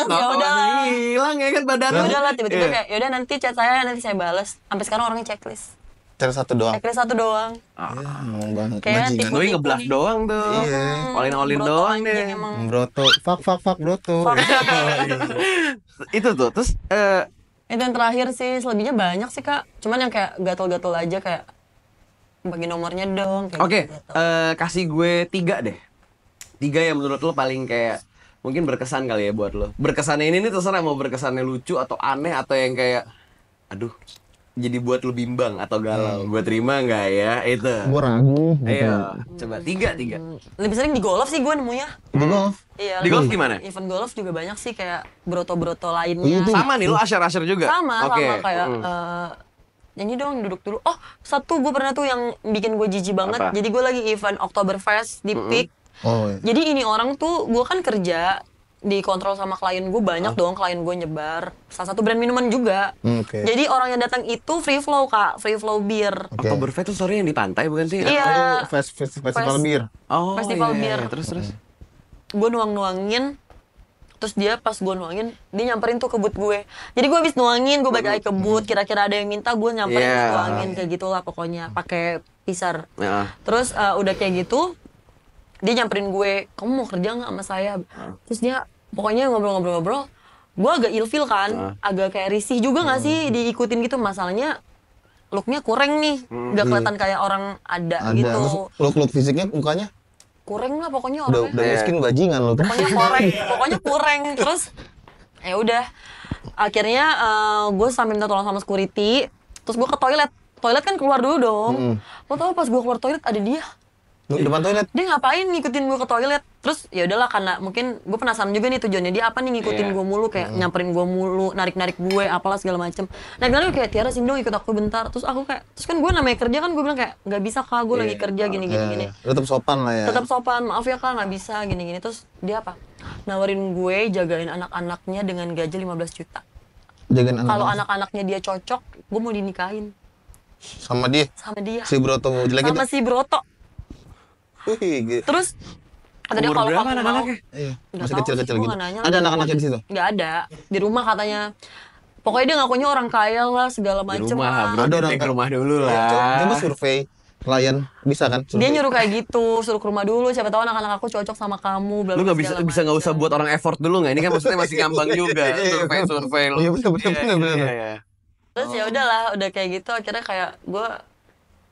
[SPEAKER 3] ya
[SPEAKER 1] Kenapa
[SPEAKER 3] udah.
[SPEAKER 1] masih hilang ya kan badan
[SPEAKER 3] Ya
[SPEAKER 1] lu?
[SPEAKER 3] udah lah tiba-tiba
[SPEAKER 1] Iya.
[SPEAKER 3] kayak ya udah nanti chat saya nanti saya balas. Sampai sekarang orangnya checklist.
[SPEAKER 2] Cari satu doang.
[SPEAKER 3] Checklist satu doang.
[SPEAKER 2] Ya, ngomong banget.
[SPEAKER 3] Kayak
[SPEAKER 2] Bajingan.
[SPEAKER 3] tipe-
[SPEAKER 1] Doi ngebluff doang tuh.
[SPEAKER 2] Iya.
[SPEAKER 1] Olin-olin
[SPEAKER 3] Broto
[SPEAKER 1] doang
[SPEAKER 3] anjing
[SPEAKER 1] deh.
[SPEAKER 3] emang.
[SPEAKER 2] Broto. Fuck Broto.
[SPEAKER 1] Itu tuh terus
[SPEAKER 3] Itu yang terakhir sih, selebihnya banyak sih Kak. Cuman yang kayak gatel-gatel aja kayak bagi nomornya dong. Kayak
[SPEAKER 1] oke,
[SPEAKER 3] gitu.
[SPEAKER 1] kasih gue 3 deh. 3 yang menurut lo paling kayak mungkin berkesan kali ya buat lo. Berkesannya ini nih terserah mau berkesannya lucu atau aneh atau yang kayak aduh jadi buat lo bimbang atau galau. Gue terima nggak ya itu?
[SPEAKER 2] Gue ragu.
[SPEAKER 1] Ayo, coba 3.
[SPEAKER 3] Lebih sering di golf sih gue nemunya.
[SPEAKER 2] Di golf.
[SPEAKER 3] Iya.
[SPEAKER 1] Di golf gimana?
[SPEAKER 3] Event golf juga banyak sih kayak broto-broto
[SPEAKER 2] Oh,
[SPEAKER 3] lainnya.
[SPEAKER 2] itu.
[SPEAKER 1] Sama nih lo asyar-asyar juga.
[SPEAKER 3] Sama
[SPEAKER 1] Oke.
[SPEAKER 3] kayak nyanyi dong duduk dulu. Oh, satu gue pernah tuh yang bikin gue jijik banget.
[SPEAKER 1] Apa?
[SPEAKER 3] Jadi gue lagi event Oktoberfest di Peak.
[SPEAKER 2] Oh iya.
[SPEAKER 3] Jadi ini orang tuh gue kan kerja dikontrol sama klien gue banyak dong, klien gue nyebar. Salah satu brand minuman juga.
[SPEAKER 2] Oke.
[SPEAKER 3] Jadi orang yang datang itu free flow Kak, free flow bir.
[SPEAKER 2] Oke.
[SPEAKER 1] Oktoberfest tuh sorry yang di pantai bukan sih?
[SPEAKER 3] Iya.
[SPEAKER 2] Itu festival bir.
[SPEAKER 1] Oh,
[SPEAKER 3] Festival
[SPEAKER 1] iya,
[SPEAKER 3] bir.
[SPEAKER 1] Terus.
[SPEAKER 3] Gue nuang-nuangin Terus dia pas gue nuangin, dia nyamperin tuh ke booth gue. Jadi gue habis nuangin, gue balik lagi ke booth. Kira-kira ada yang minta, gue nyamperin terus nuangin kayak gitulah pokoknya. Pakai pisar. Terus udah kayak gitu, dia nyamperin gue, kamu mau kerja nggak sama saya? Terus dia pokoknya ngobrol-ngobrol. Gue agak ilfil kan, agak kayak risih juga nggak sih diikutin gitu. Masalahnya looknya kurang nih, nggak kelihatan kayak orang ada gitu.
[SPEAKER 2] Look fisiknya mukanya
[SPEAKER 3] Kurang lah pokoknya
[SPEAKER 2] udah
[SPEAKER 3] orangnya.
[SPEAKER 2] miskin bajingan lo tuh.
[SPEAKER 3] Pokoknya kurang. Terus ya udah, akhirnya gue sambil minta tolong sama security. Terus gue ke toilet kan keluar dulu dong. Lo tau pas gue keluar toilet ada dia.
[SPEAKER 2] Depan toilet.
[SPEAKER 3] Dia ngapain ngikutin gue ke toilet? Terus ya udahlah, karena mungkin gue penasaran juga nih tujuannya dia apa nih ngikutin gue mulu, kayak nyamperin gue mulu, narik gue apalah segala macem. Narik kayak, Tiara sini dong ikut aku bentar. Terus aku kayak, terus kan gue namanya kerja kan, gue bilang kayak nggak bisa kak, gue lagi kerja gini.
[SPEAKER 2] Tetap sopan lah ya.
[SPEAKER 3] Tetap sopan, maaf ya kak nggak bisa gini. Terus dia apa? Nawarin gue jagain anak-anaknya dengan gaji 15 juta.
[SPEAKER 2] Jagain anak.
[SPEAKER 3] Kalau anak-anaknya dia cocok, gue mau dinikahin
[SPEAKER 2] sama dia.
[SPEAKER 3] Si
[SPEAKER 2] Broto jelek itu.
[SPEAKER 3] sama si Broto. Terus kata dia kalau
[SPEAKER 1] berapa
[SPEAKER 3] kamu mau,
[SPEAKER 1] anak-anaknya?
[SPEAKER 2] Masih kecil-kecil gitu.
[SPEAKER 3] Nanya,
[SPEAKER 2] Ada anak-anaknya di situ?
[SPEAKER 3] Nggak ada, di rumah katanya. Pokoknya dia ngakunya orang kaya lah, segala
[SPEAKER 1] Di
[SPEAKER 3] macem
[SPEAKER 1] rumah,
[SPEAKER 3] lah.
[SPEAKER 1] bro.
[SPEAKER 2] Ada orang
[SPEAKER 1] Ke rumah dulu lah.
[SPEAKER 2] Coba survei klien bisa kan?
[SPEAKER 3] Dia nyuruh kayak gitu, suruh ke rumah dulu, siapa tahu anak-anak aku cocok sama kamu.
[SPEAKER 1] Lu nggak bisa nggak usah buat orang effort dulu nggak? Ini kan maksudnya masih ngambang juga. Survei lu.
[SPEAKER 2] Iya bener.
[SPEAKER 3] Terus ya udahlah, udah kayak gitu akhirnya kayak gue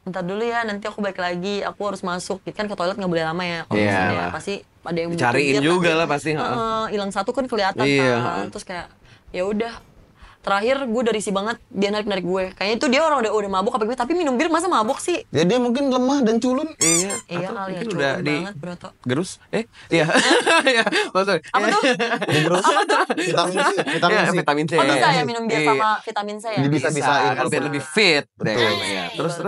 [SPEAKER 3] bentar dulu ya, nanti aku balik lagi, aku harus masuk. Kan ke toilet nggak boleh lama ya. Kalau misalnya pasti ada yang butuh
[SPEAKER 1] Cariin
[SPEAKER 3] dia,
[SPEAKER 1] juga
[SPEAKER 3] pasti.
[SPEAKER 1] lah pasti.
[SPEAKER 3] Hilang satu kan kelihatan kan. Terus kayak ya udah. Terakhir gue udah risih banget, dia narik gue. Kayaknya itu dia orang udah mabuk apa gitu, tapi minum bir masa mabuk sih?
[SPEAKER 2] Ya dia mungkin lemah dan culun.
[SPEAKER 1] Iya
[SPEAKER 3] Kali ya,
[SPEAKER 1] udah
[SPEAKER 3] culun
[SPEAKER 1] di
[SPEAKER 3] banget Broto.
[SPEAKER 1] gerus. Iya. Iya. Maksudnya.
[SPEAKER 3] Apa tuh?
[SPEAKER 2] Gerus. Vitamin C.
[SPEAKER 3] Oh bisa ya minum bir sama vitamin C ya?
[SPEAKER 2] Bisa-bisain
[SPEAKER 1] kan biar lebih fit.
[SPEAKER 3] Iya.
[SPEAKER 1] Terus.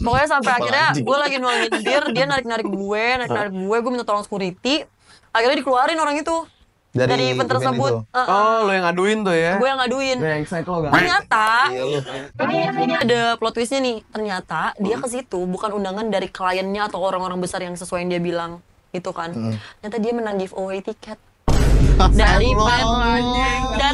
[SPEAKER 3] Pokoknya sampai akhirnya gue lagi nuangin bir, dia narik gue minta tolong security. Akhirnya dikeluarin orang itu. Dari event tersebut.
[SPEAKER 1] Oh, lo yang ngaduin tuh ya?
[SPEAKER 3] Gue yang ngaduin. Ternyata ini ada plot twistnya nih. Ternyata dia ke situ bukan undangan dari kliennya atau orang-orang besar yang sesuai yang dia bilang itu kan. Ternyata dia menang giveaway tiket dari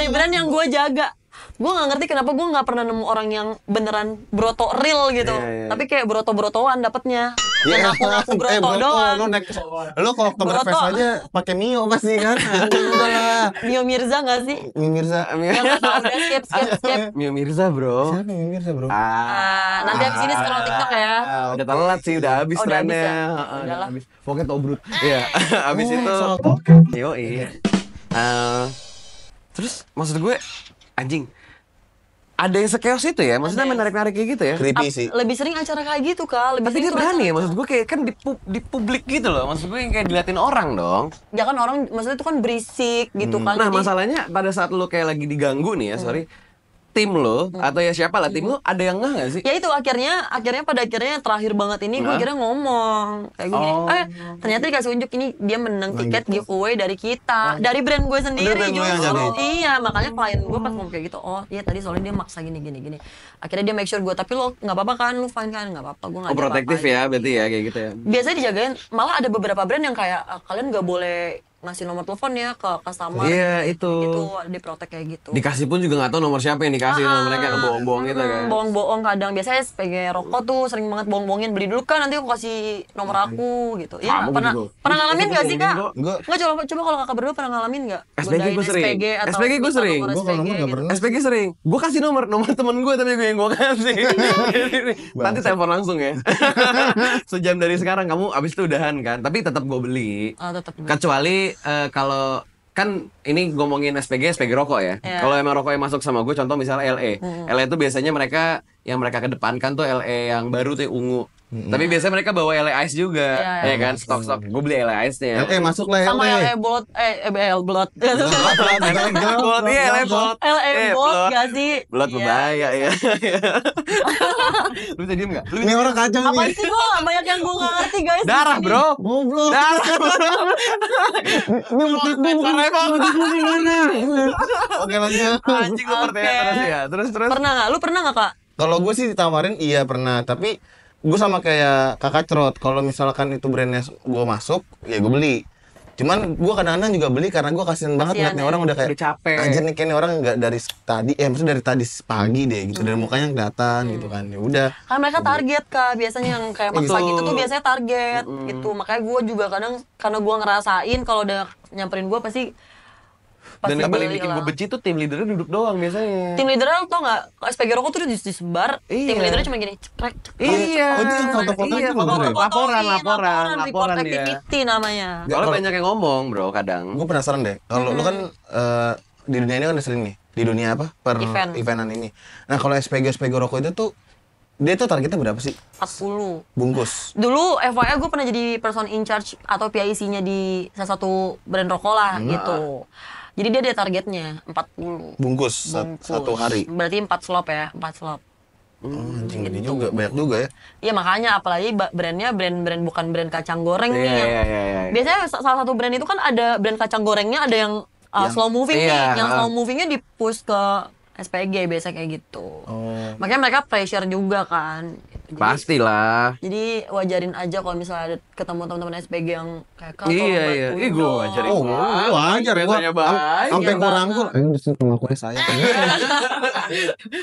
[SPEAKER 3] brand yang gue jaga. Gue nggak ngerti kenapa gue nggak pernah nemu orang yang beneran broto real gitu. Tapi kayak broto-brotoan dapetnya. Yang aku broto doang.
[SPEAKER 2] Lo kalau Oktoberfest aja pakai Mio pasti kan?
[SPEAKER 3] Mio Mirza nggak sih?
[SPEAKER 2] Mio Mirza.
[SPEAKER 3] Udah skip.
[SPEAKER 1] Mio Mirza, bro.
[SPEAKER 2] Siapa Mio Mirza, bro?
[SPEAKER 3] Nanti abis ini scroll TikTok ya.
[SPEAKER 1] Udah telat sih, udah habis
[SPEAKER 3] Oh, udah habis
[SPEAKER 1] trennya.
[SPEAKER 3] ya? Udahlah.
[SPEAKER 1] Habis. Pokoknya tobrut. Iya, habis itu. Yo, iya. Terus maksud gue anjing. Ada yang sekeos itu ya? Maksudnya menarik-narik kayak gitu ya?
[SPEAKER 2] Creepy sih.
[SPEAKER 3] Lebih sering acara kayak gitu kak.
[SPEAKER 1] Tapi dia berani ya, maksud gue kayak kan di publik gitu loh. Maksud gue yang kayak diliatin orang dong.
[SPEAKER 3] Ya kan orang, maksudnya itu kan berisik gitu kan.
[SPEAKER 1] Nah,
[SPEAKER 3] Jadi,
[SPEAKER 1] masalahnya pada saat lo kayak lagi diganggu nih ya, sorry. Tim lo atau ya siapa lah tim lo ada yang nggak sih?
[SPEAKER 3] ya itu akhirnya pada akhirnya terakhir banget ini gue kira ngomong kayak gini. Ternyata dikasih unjuk ini dia menang tiket giveaway dari kita, dari brand gue sendiri
[SPEAKER 2] brand lo yang
[SPEAKER 3] justru.
[SPEAKER 2] jagain.
[SPEAKER 3] Iya, makanya klien gue pas ngomong kayak gitu, oh iya tadi soalnya dia maksa gini. Akhirnya dia make sure gue, tapi lo nggak apa-apa kan, lo fine kan, nggak apa-apa, gue nggak.
[SPEAKER 1] Oh, protektif ya berarti ya kayak gitu ya.
[SPEAKER 3] Biasanya dijagain, malah ada beberapa brand yang kayak kalian nggak boleh ngasih nomor telepon ya ke customer.
[SPEAKER 1] Iya, itu.
[SPEAKER 3] Itu di protek kayak gitu.
[SPEAKER 1] Dikasih pun juga nggak tahu nomor siapa yang dikasih, nomor mereka bohong-bohong gitu kan.
[SPEAKER 3] Bohong-bohong kadang. Biasanya SPG rokok tuh sering banget bohong-bohongin, beli dulu kan nanti aku kasih nomor aku gitu. Iya,
[SPEAKER 1] Kamu
[SPEAKER 3] pernah
[SPEAKER 1] gitu.
[SPEAKER 3] ngalamin nggak sih kak?
[SPEAKER 2] Enggak.
[SPEAKER 3] Nggak, coba kalau kakak berdua pernah ngalamin nggak?
[SPEAKER 1] SPG gue sering.
[SPEAKER 3] SPG atau
[SPEAKER 1] SPG gue sering.
[SPEAKER 3] nomor
[SPEAKER 2] Gue kalau nomor
[SPEAKER 3] SPG
[SPEAKER 2] nggak
[SPEAKER 3] gitu.
[SPEAKER 2] pernah.
[SPEAKER 1] SPG sering. Gue kasih nomor temen gue tapi gue yang gue kasih. Nanti telepon langsung ya. Sejam dari sekarang kamu abis itu udahan kan. Tapi tetap gue beli.
[SPEAKER 3] Oh, tetap.
[SPEAKER 1] Kecuali kalau kan ini ngomongin SPG rokok ya.
[SPEAKER 3] Iya.
[SPEAKER 1] Kalau emang rokok yang masuk sama gue, contoh misalnya LE. LE itu biasanya mereka yang mereka kedepankan tuh LE yang baru tuh yang ungu. Tapi biasanya mereka bawa LE Ice juga,
[SPEAKER 3] Iya,
[SPEAKER 1] ya kan? Stok-stok. Gue beli LE Ice-nya.
[SPEAKER 2] Masuk lah
[SPEAKER 3] Sama
[SPEAKER 2] LE.
[SPEAKER 3] LE Bolot, Bolot.
[SPEAKER 1] Bolot, iya LE Bolot.
[SPEAKER 3] LE Bolot gak sih?
[SPEAKER 1] Bolot
[SPEAKER 3] Iya.
[SPEAKER 1] berbahaya ya. Lu bisa diem nggak? Lu
[SPEAKER 2] Ini orang kacau
[SPEAKER 3] Apaan
[SPEAKER 2] nih.
[SPEAKER 3] sih gue? Banyak yang gue gak ngerti guys.
[SPEAKER 1] darah bro.
[SPEAKER 2] Goblok.
[SPEAKER 1] Darah.
[SPEAKER 2] Ini otak gue Oke lanjut.
[SPEAKER 1] Anjing lu pertanyaan terus ya. Terus.
[SPEAKER 3] Pernah nggak? Lu pernah nggak kak?
[SPEAKER 2] Kalau gue sih ditawarin iya pernah, tapi gue sama kayak kakak Cerot. Kalau misalkan itu brandnya gue masuk, ya gue beli. Cuman gue kadang-kadang juga beli karena gue kasihan banget
[SPEAKER 3] Kasihan,
[SPEAKER 2] ngeliat nih orang udah kayak
[SPEAKER 1] Udah capek.
[SPEAKER 2] anjir nih kayaknya orang nggak dari tadi maksudnya dari tadi pagi deh gitu dari mukanya kelihatan gitu kan. Ya udah.
[SPEAKER 3] Kan mereka target Kak, biasanya yang kayak maksa
[SPEAKER 1] Betul.
[SPEAKER 3] gitu tuh biasanya target gitu. Makanya gue juga kadang karena gue ngerasain kalau udah nyamperin gue pasti
[SPEAKER 1] Dan yang paling
[SPEAKER 3] beli
[SPEAKER 1] bikin
[SPEAKER 3] lah.
[SPEAKER 1] gue benci tuh tim leadernya duduk doang biasanya.
[SPEAKER 3] Tim leadernya tau nggak, SPG rokok tuh udah disebar,
[SPEAKER 1] Iya.
[SPEAKER 3] tim leadernya cuma gini, cekrek, cekrek.
[SPEAKER 1] Iya.
[SPEAKER 2] Oh, itu foto-foto
[SPEAKER 1] Iya,
[SPEAKER 2] itu bener ya?
[SPEAKER 1] laporan
[SPEAKER 3] report
[SPEAKER 1] dia.
[SPEAKER 3] activity namanya.
[SPEAKER 1] Soalnya
[SPEAKER 2] Kalau-
[SPEAKER 1] banyak yang ngomong, bro, kadang.
[SPEAKER 2] Gue penasaran deh. Kalau lu kan di dunia ini kan udah sering nih. Di dunia apa? Eventan ini. Nah, kalau SPG rokok itu tuh dia tuh targetnya berapa sih?
[SPEAKER 3] 40.
[SPEAKER 2] Bungkus.
[SPEAKER 3] Dulu FYI gue pernah jadi person in charge atau PIC-nya di salah satu brand rokok lah gitu. Jadi dia ada targetnya 40
[SPEAKER 2] Bungkus,
[SPEAKER 3] bungkus.
[SPEAKER 2] satu hari.
[SPEAKER 3] Berarti 4 slop ya, 4 slop.
[SPEAKER 2] Oh, anjing ini juga banyak juga ya.
[SPEAKER 3] Iya makanya apalagi brandnya brand bukan brand kacang goreng nih.
[SPEAKER 1] Iya,
[SPEAKER 3] yang-
[SPEAKER 1] iya, iya, iya.
[SPEAKER 3] Biasanya salah satu brand itu kan ada brand kacang gorengnya, ada yang slow moving
[SPEAKER 1] Iya,
[SPEAKER 3] nih. Yang slow movingnya di push ke SPG biasa kayak gitu.
[SPEAKER 2] Oh.
[SPEAKER 3] Makanya mereka pressure juga kan. Jadi-
[SPEAKER 1] Pastilah.
[SPEAKER 3] Jadi wajarin aja kalau misalnya ada ketemu teman-teman SPG yang kayak Kak,
[SPEAKER 1] Iya,
[SPEAKER 3] tolong
[SPEAKER 1] iya.
[SPEAKER 3] bantuin
[SPEAKER 1] Ih, gua
[SPEAKER 3] dong."
[SPEAKER 1] wajarin.
[SPEAKER 2] Oh, wajar gua.
[SPEAKER 1] Biasanya baik.
[SPEAKER 2] Sampai
[SPEAKER 3] Iya
[SPEAKER 2] gua
[SPEAKER 3] banget.
[SPEAKER 2] rangkul. Ayo disini pengakuannya saya.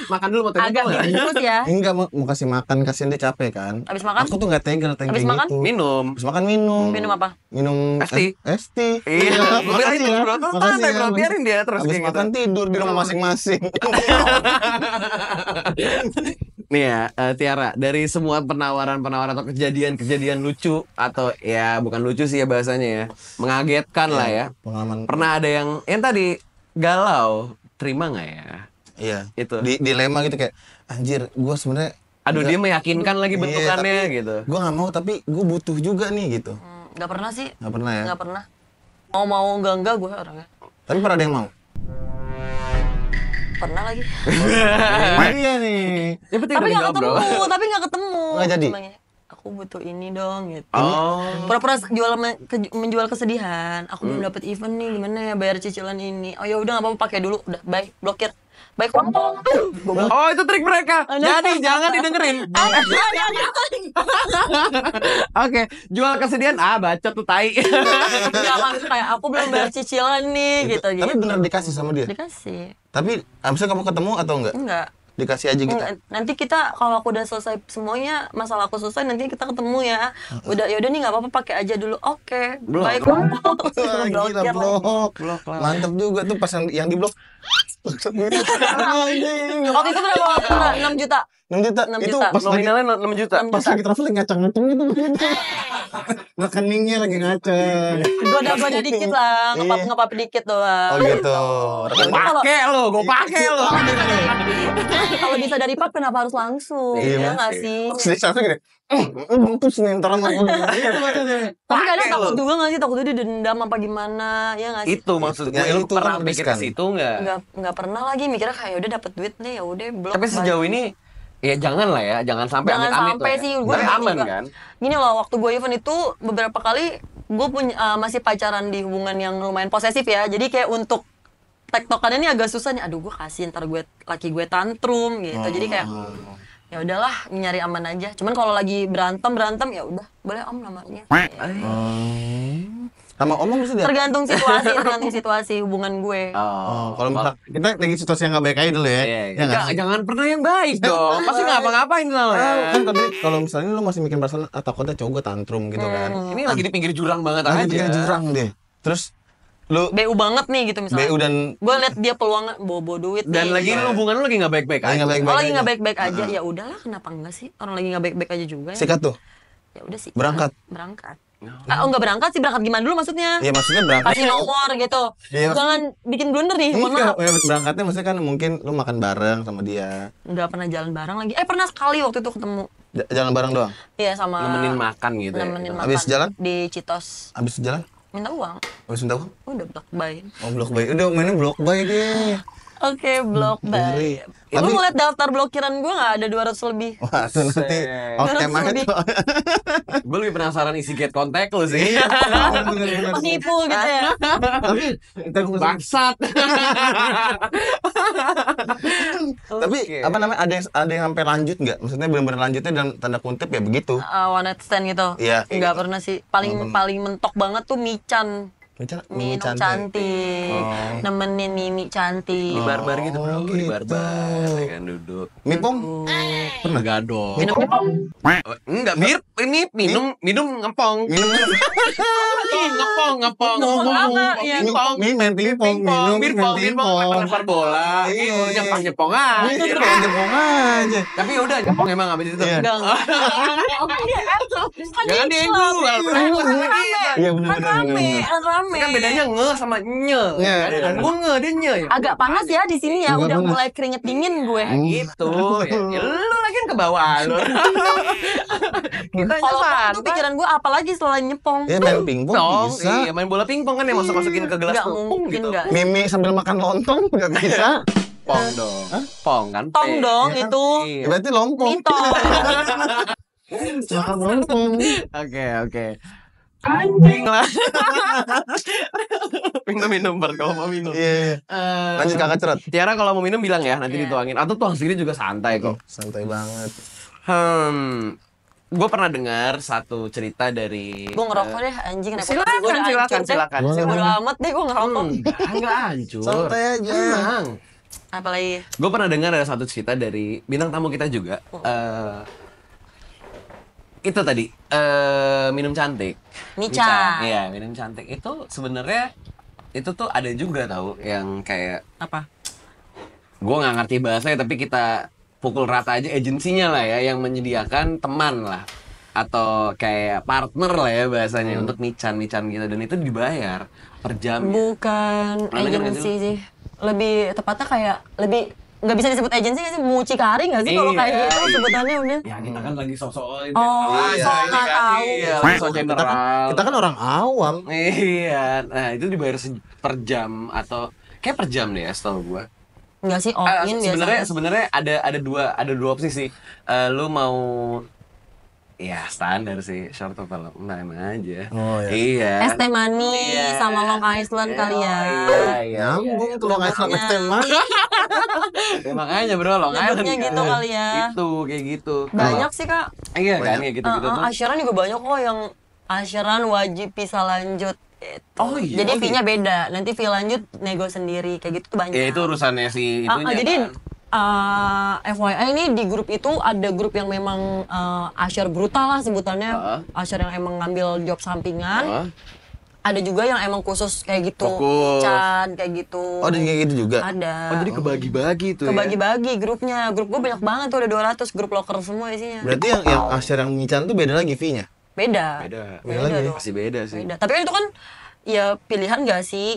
[SPEAKER 1] Makan dulu mau tempe
[SPEAKER 3] Agak
[SPEAKER 1] nggak?
[SPEAKER 3] bungkus ya.
[SPEAKER 2] Enggak mau kasih makan, kasihan dia capek kan.
[SPEAKER 3] Abis makan?
[SPEAKER 2] Aku tuh enggak tega
[SPEAKER 3] Abis
[SPEAKER 2] kayak
[SPEAKER 3] makan?
[SPEAKER 2] gitu.
[SPEAKER 1] Minum.
[SPEAKER 2] Abis makan minum.
[SPEAKER 3] Minum apa?
[SPEAKER 2] Minum
[SPEAKER 1] Es teh.
[SPEAKER 2] Es teh.
[SPEAKER 1] Iya,
[SPEAKER 2] Makasih ya.
[SPEAKER 1] bro. Tuh
[SPEAKER 2] Makasih
[SPEAKER 1] santai,
[SPEAKER 2] ya.
[SPEAKER 1] bro. Biarin dia terus
[SPEAKER 2] Abis
[SPEAKER 1] kayak gitu.
[SPEAKER 2] makan tidur di rumah masing-masing.
[SPEAKER 1] Nih ya, Tiara, dari semua penawaran-penawaran atau kejadian-kejadian lucu atau ya bukan lucu sih ya bahasanya ya, mengagetkan lah ya.
[SPEAKER 2] Pengalaman.
[SPEAKER 1] Pernah ada yang tadi galau, terima nggak ya?
[SPEAKER 2] Iya.
[SPEAKER 1] Itu.
[SPEAKER 2] Dilema gitu kayak anjir, gua sebenarnya
[SPEAKER 1] Aduh, dia meyakinkan lagi bentukannya gitu.
[SPEAKER 2] Gue gak mau tapi gue butuh juga nih gitu.
[SPEAKER 3] Nggak pernah sih.
[SPEAKER 2] Gak pernah ya.
[SPEAKER 3] Nggak pernah. Mau enggak gue orangnya.
[SPEAKER 2] Tapi pernah ada yang mau.
[SPEAKER 3] Pernah lagi.
[SPEAKER 2] Iya nih.
[SPEAKER 1] Ya penting
[SPEAKER 3] Tapi
[SPEAKER 1] udah
[SPEAKER 3] nggak
[SPEAKER 1] dijawab, bro.
[SPEAKER 3] ketemu. Tapi nggak ketemu.
[SPEAKER 2] Nggak jadi?
[SPEAKER 3] Cuma gini, aku butuh ini dong gitu.
[SPEAKER 1] Oh.
[SPEAKER 3] Pura-pura menjual kesedihan. Aku belum dapet event nih, gimana ya bayar cicilan ini. Oh ya udah nggak apa-apa, pakai dulu. Udah, bye, blokir. Baik,
[SPEAKER 1] Oh, itu trik mereka. Jadi jangan didengerin. Oke, jual kesedihan. Bacot tuh tai.
[SPEAKER 3] Jangan kayak aku belum bayar cicilan nih gitu.
[SPEAKER 2] Tapi bener dikasih sama dia.
[SPEAKER 3] Dikasih.
[SPEAKER 2] Tapi abisnya kamu ketemu atau enggak?
[SPEAKER 3] Enggak.
[SPEAKER 2] Dikasih aja gitu.
[SPEAKER 3] Nanti kita kalau aku udah selesai semuanya, masalah aku selesai, nanti kita ketemu ya. Udah ya udah nih nggak apa-apa, pakai aja dulu. Oke.
[SPEAKER 1] Blok.
[SPEAKER 3] Baik.
[SPEAKER 2] Wah, gila
[SPEAKER 3] Blokir
[SPEAKER 2] blok.
[SPEAKER 1] Blok lah.
[SPEAKER 2] Mantap juga tuh pas yang di blok.
[SPEAKER 3] Waktu itu berapa? 6 juta.
[SPEAKER 2] 6 juta.
[SPEAKER 3] 6
[SPEAKER 2] Itu
[SPEAKER 3] juta.
[SPEAKER 2] pas lagi
[SPEAKER 1] Nominalnya 6 juta.
[SPEAKER 2] pas lagi traveling ngacang-ngacang gitu. Rekeningnya lagi ngacang.
[SPEAKER 3] Gua dikit lah, ngepap dikit doang.
[SPEAKER 2] Oh gitu.
[SPEAKER 1] Pakai lo, gue pakai lo.
[SPEAKER 3] Kalau bisa dari pap kenapa harus langsung?
[SPEAKER 2] Iya,
[SPEAKER 3] Iya
[SPEAKER 2] Mas.
[SPEAKER 3] nggak sih?
[SPEAKER 2] Terus satu gini. Terus nentar sama gue.
[SPEAKER 3] Tapi kadang
[SPEAKER 1] Pakai
[SPEAKER 3] takut
[SPEAKER 1] lo.
[SPEAKER 3] juga nggak sih? Takutnya didendam apa gimana? Ya nggak sih?
[SPEAKER 1] Itu maksud gue.
[SPEAKER 2] Ya,
[SPEAKER 1] Lu
[SPEAKER 2] itu
[SPEAKER 1] pernah
[SPEAKER 2] kan
[SPEAKER 1] mikir ke
[SPEAKER 2] riskan.
[SPEAKER 1] situ nggak?
[SPEAKER 3] Nggak pernah lagi mikirnya kayak udah dapet duit nih ya udah blok.
[SPEAKER 1] Tapi sejauh ini ya jangan lah ya, jangan sampai
[SPEAKER 3] Jangan
[SPEAKER 1] amit-amit
[SPEAKER 3] sampai
[SPEAKER 1] lah ya.
[SPEAKER 3] sih,
[SPEAKER 1] Tapi aman
[SPEAKER 3] juga.
[SPEAKER 1] kan?
[SPEAKER 3] Gini loh, waktu gue event itu beberapa kali gue punya masih pacaran di hubungan yang lumayan posesif ya. Jadi kayak untuk tektokannya ini agak susah nih. Aduh gue kasih ntar laki gue tantrum gitu. Jadi kayak ya udahlah nyari aman aja. Cuman kalau lagi berantem ya udah boleh om namanya.
[SPEAKER 2] Sama omong bisa dia.
[SPEAKER 3] Tergantung situasi hubungan gue.
[SPEAKER 2] Oh, kalau misal kita lagi situasi yang nggak baik aja dulu ya.
[SPEAKER 1] Iya,
[SPEAKER 2] Ya nggak sih?
[SPEAKER 1] jangan pernah yang baik dong. Pasti ngapa-ngapain soalnya.
[SPEAKER 2] Kan tadi kalau misalnya lu masih mikir perasaan takutnya cowok gue tantrum gitu kan.
[SPEAKER 1] Ini lagi di pinggir jurang banget
[SPEAKER 2] Lagi
[SPEAKER 1] aja.
[SPEAKER 2] dia jurang deh. Terus lu
[SPEAKER 3] BU banget nih gitu misalnya.
[SPEAKER 2] BU dan
[SPEAKER 3] gue liat dia peluang bobo duit
[SPEAKER 1] Dan
[SPEAKER 3] nih.
[SPEAKER 1] lagi lu hubungan lu lagi nggak baik-baik
[SPEAKER 2] lagi
[SPEAKER 1] aja.
[SPEAKER 2] nggak baik-baik
[SPEAKER 3] Oh lagi
[SPEAKER 2] aja.
[SPEAKER 3] nggak baik-baik aja, ya udahlah kenapa enggak sih, orang lagi nggak baik-baik aja juga ya.
[SPEAKER 2] Sikat tuh.
[SPEAKER 3] Ya udah sih.
[SPEAKER 2] Berangkat.
[SPEAKER 3] Berangkat. Oh nggak berangkat sih, berangkat gimana dulu maksudnya?
[SPEAKER 2] Iya maksudnya berangkat.
[SPEAKER 3] Kasih nomor gitu.
[SPEAKER 2] Iya.
[SPEAKER 3] Jangan bikin blunder nih, mohon
[SPEAKER 2] Iya,
[SPEAKER 3] maaf.
[SPEAKER 2] berangkatnya maksudnya kan mungkin lu makan bareng sama dia.
[SPEAKER 3] Nggak pernah jalan bareng lagi. Pernah sekali waktu itu ketemu.
[SPEAKER 2] Jalan bareng doang.
[SPEAKER 3] Iya sama.
[SPEAKER 1] Nemenin makan gitu ya.
[SPEAKER 3] Nemenin makan.
[SPEAKER 2] Habis jalan?
[SPEAKER 3] Di Citos.
[SPEAKER 2] Abis jalan?
[SPEAKER 3] Minta uang.
[SPEAKER 2] Abis minta uang?
[SPEAKER 3] Udah blok buy.
[SPEAKER 2] Oh blok bay. Udah mainnya blok bay deh.
[SPEAKER 3] Oke, blok
[SPEAKER 2] Ngeri.
[SPEAKER 3] buy. Lu
[SPEAKER 2] Tapi-
[SPEAKER 3] ngeliat daftar blokiran gue nggak ada 200 lebih.
[SPEAKER 2] Wah itu nanti outcam aja
[SPEAKER 3] Lebih.
[SPEAKER 2] tuh.
[SPEAKER 1] Gue lebih penasaran isi get kontak lu sih.
[SPEAKER 2] Bener-bener.
[SPEAKER 3] Penipu gitu ya.
[SPEAKER 2] Tapi
[SPEAKER 1] Bangsat.
[SPEAKER 2] tapi
[SPEAKER 1] Oke.
[SPEAKER 2] apa namanya ada yang sampai lanjut nggak? Maksudnya benar-benar lanjutnya dan tanda kutip ya begitu.
[SPEAKER 3] One night stand gitu.
[SPEAKER 2] Iya.
[SPEAKER 3] Nggak pernah sih. Paling mentok banget tuh Michan.
[SPEAKER 2] Mican,
[SPEAKER 3] Minum cantik. Nemenin Mimi cantik.
[SPEAKER 1] Di barbar gitu bro, di
[SPEAKER 2] gitu.
[SPEAKER 1] barbar ya kan duduk.
[SPEAKER 2] Mipong?
[SPEAKER 1] Pernah gak dong?
[SPEAKER 3] Minum ngepong.
[SPEAKER 1] Enggak, mirip ini minum ngepong.
[SPEAKER 2] Minum
[SPEAKER 1] Ngepong.
[SPEAKER 3] apa? Iya.
[SPEAKER 2] main pingpong, minum
[SPEAKER 1] Pingpong, lempar bola. Gitu, nyepong aja.
[SPEAKER 2] Jempong aja.
[SPEAKER 1] Tapi udah nyepong emang abis itu.
[SPEAKER 2] Iya.
[SPEAKER 3] Enggak.
[SPEAKER 1] Jangan dijual.
[SPEAKER 2] Iya
[SPEAKER 3] Kan rame.
[SPEAKER 1] Kan bedanya nge sama nye. Gue nge, dia nye.
[SPEAKER 3] Agak panas ya di sini ya,
[SPEAKER 2] Agak
[SPEAKER 3] udah
[SPEAKER 2] panas.
[SPEAKER 3] mulai keringet dingin gue.
[SPEAKER 1] Gitu. Ya, lu lagi kan ke bawah lu. Kita
[SPEAKER 3] Kalau
[SPEAKER 1] nyepan.
[SPEAKER 3] itu pikiran gue apalagi selain nyepong.
[SPEAKER 2] Ya main pingpong
[SPEAKER 1] Dong,
[SPEAKER 2] bisa.
[SPEAKER 1] iya main bola pingpong kan yang masukin ke gelas
[SPEAKER 3] Nggak
[SPEAKER 1] tuh. Pung
[SPEAKER 3] mungkin
[SPEAKER 1] gitu.
[SPEAKER 3] nggak.
[SPEAKER 2] Mimi sambil makan lontong nggak bisa.
[SPEAKER 1] Pong dong. Pong kan.
[SPEAKER 3] Tong
[SPEAKER 1] P.
[SPEAKER 3] dong
[SPEAKER 2] Iya.
[SPEAKER 3] itu.
[SPEAKER 1] Iya.
[SPEAKER 2] Berarti lompong.
[SPEAKER 3] Mintong.
[SPEAKER 2] Makan lontong.
[SPEAKER 1] Oke. Anjing lah. minum Bert kalau mau minum.
[SPEAKER 2] Iya. Lanjut kakak cerot.
[SPEAKER 1] Tiara kalau mau minum bilang ya, nanti dituangin. Atau tuang sendiri juga santai kok.
[SPEAKER 2] Santai banget.
[SPEAKER 1] Gue pernah dengar satu cerita dari.
[SPEAKER 3] Gue ngerokok deh anjing reputasi gue udah hancur deh.
[SPEAKER 1] Silakan.
[SPEAKER 3] Bodo amat deh gue ngerokok.
[SPEAKER 1] Enggak hancur.
[SPEAKER 2] Santai aja.
[SPEAKER 1] Tenang.
[SPEAKER 3] Apalagi
[SPEAKER 1] Gue pernah dengar ada satu cerita dari bintang tamu kita juga. Itu tadi minum cantik.
[SPEAKER 3] Mica.
[SPEAKER 1] Iya, minum cantik itu sebenarnya itu tuh ada juga tahu yang kayak
[SPEAKER 3] Apa?
[SPEAKER 1] gue nggak ngerti bahasanya tapi kita pukul rata aja agensinya lah ya yang menyediakan teman lah atau kayak partner lah ya bahasanya untuk mican gitu dan itu dibayar per jam.
[SPEAKER 3] Bukan
[SPEAKER 1] Pernah dengar nggak
[SPEAKER 3] agensi sih. Lebih tepatnya kayak lebih nggak bisa disebut agensi nggak sih, mucikari nggak sih kalau kayak gitu sebutannya udah.
[SPEAKER 1] Ya kita kan lagi sok-sok
[SPEAKER 3] Oh, sok nggak tahu.
[SPEAKER 1] Iya, sok general.
[SPEAKER 2] Kita kan orang awam.
[SPEAKER 1] Iya, nah itu dibayar per jam atau kayak per jam deh ya setahu gua.
[SPEAKER 3] Nggak sih, all in biasanya.
[SPEAKER 1] Sebenarnya ada dua opsi sih. Lu mau ya standar sih short atau long aja.
[SPEAKER 2] Oh, iya.
[SPEAKER 1] Iya.
[SPEAKER 3] Es teh manis
[SPEAKER 1] Iya.
[SPEAKER 3] sama Long Island kali ya.
[SPEAKER 1] Iya.
[SPEAKER 2] Nyambung tuh lo nggak sama tema.
[SPEAKER 1] Ya, makanya bro long
[SPEAKER 3] Nyebutnya
[SPEAKER 1] island
[SPEAKER 3] gitu kali ya.
[SPEAKER 1] Itu kayak gitu.
[SPEAKER 3] Banyak sih kak.
[SPEAKER 1] Iya kan kayak gitu-gitu tuh.
[SPEAKER 3] Asyaran juga banyak kok yang asyaran wajib pisah lanjut. Gitu.
[SPEAKER 1] Oh iya.
[SPEAKER 3] Jadi fee-nya beda. Nanti fee lanjut nego sendiri kayak gitu tuh banyak.
[SPEAKER 1] Ya itu urusannya si itunya.
[SPEAKER 3] Jadi
[SPEAKER 1] kan.
[SPEAKER 3] FYI ini di grup itu ada grup yang memang asyar brutal lah sebutannya. Asyar yang emang ngambil job sampingan. Ada juga yang emang khusus kayak gitu.
[SPEAKER 1] Fokus.
[SPEAKER 3] Chan kayak gitu.
[SPEAKER 2] Oh, ada kayak gitu juga.
[SPEAKER 3] Ada.
[SPEAKER 1] Oh jadi kebagi-bagi tuh
[SPEAKER 3] Kebagi-bagi grupnya. Grup gue banyak banget tuh, ada 200 grup loker semua isinya.
[SPEAKER 2] Berarti yang Asyar yang mican tuh beda lagi fee-nya.
[SPEAKER 3] Beda.
[SPEAKER 1] ya.
[SPEAKER 2] Beda lagi.
[SPEAKER 3] dong.
[SPEAKER 1] Pasti beda sih.
[SPEAKER 3] Beda. Tapi kan itu kan ya pilihan gak sih?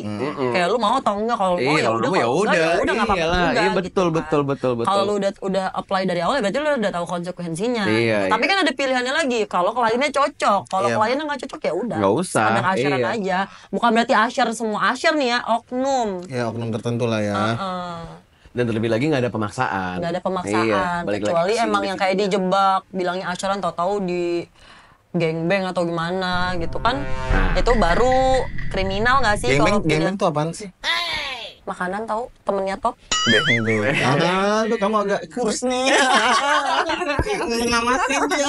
[SPEAKER 3] Kayak lu mau atau enggak, kalau mau
[SPEAKER 1] Iya,
[SPEAKER 3] ya
[SPEAKER 1] kalau
[SPEAKER 3] udah,
[SPEAKER 1] lu ya
[SPEAKER 3] kalau enggak
[SPEAKER 1] udah.
[SPEAKER 3] ya udah enggak apa-apa
[SPEAKER 1] Iyalah,
[SPEAKER 3] juga.
[SPEAKER 1] iya
[SPEAKER 3] gitu
[SPEAKER 1] betul.
[SPEAKER 3] kan. Kalau lu udah apply dari awal ya berarti lu udah tahu konsekuensinya.
[SPEAKER 1] Iya,
[SPEAKER 3] Tapi kan ada pilihannya lagi. Kalau kliennya cocok, kalau
[SPEAKER 2] Iya.
[SPEAKER 3] kliennya nggak cocok ya udah.
[SPEAKER 1] Nggak usah,
[SPEAKER 3] Standar asyaran
[SPEAKER 1] iya.
[SPEAKER 3] aja. Bukan berarti asyar semua asyar nih ya, oknum.
[SPEAKER 2] Ya oknum tertentu lah ya.
[SPEAKER 1] Dan terlebih lagi nggak ada pemaksaan.
[SPEAKER 3] Nggak ada pemaksaan.
[SPEAKER 1] Iya, balik
[SPEAKER 3] Kecuali
[SPEAKER 1] lagi.
[SPEAKER 3] emang yang kayak dijebak, bilangnya asyaran tahu-tahu di gengbeng atau gimana gitu kan. Itu baru kriminal nggak sih kalau
[SPEAKER 2] Gengbeng tuh apaan sih?
[SPEAKER 3] makanan tahu temennya top.
[SPEAKER 2] Gengbeng. Tuh kamu agak kurus nih. Namatin dia.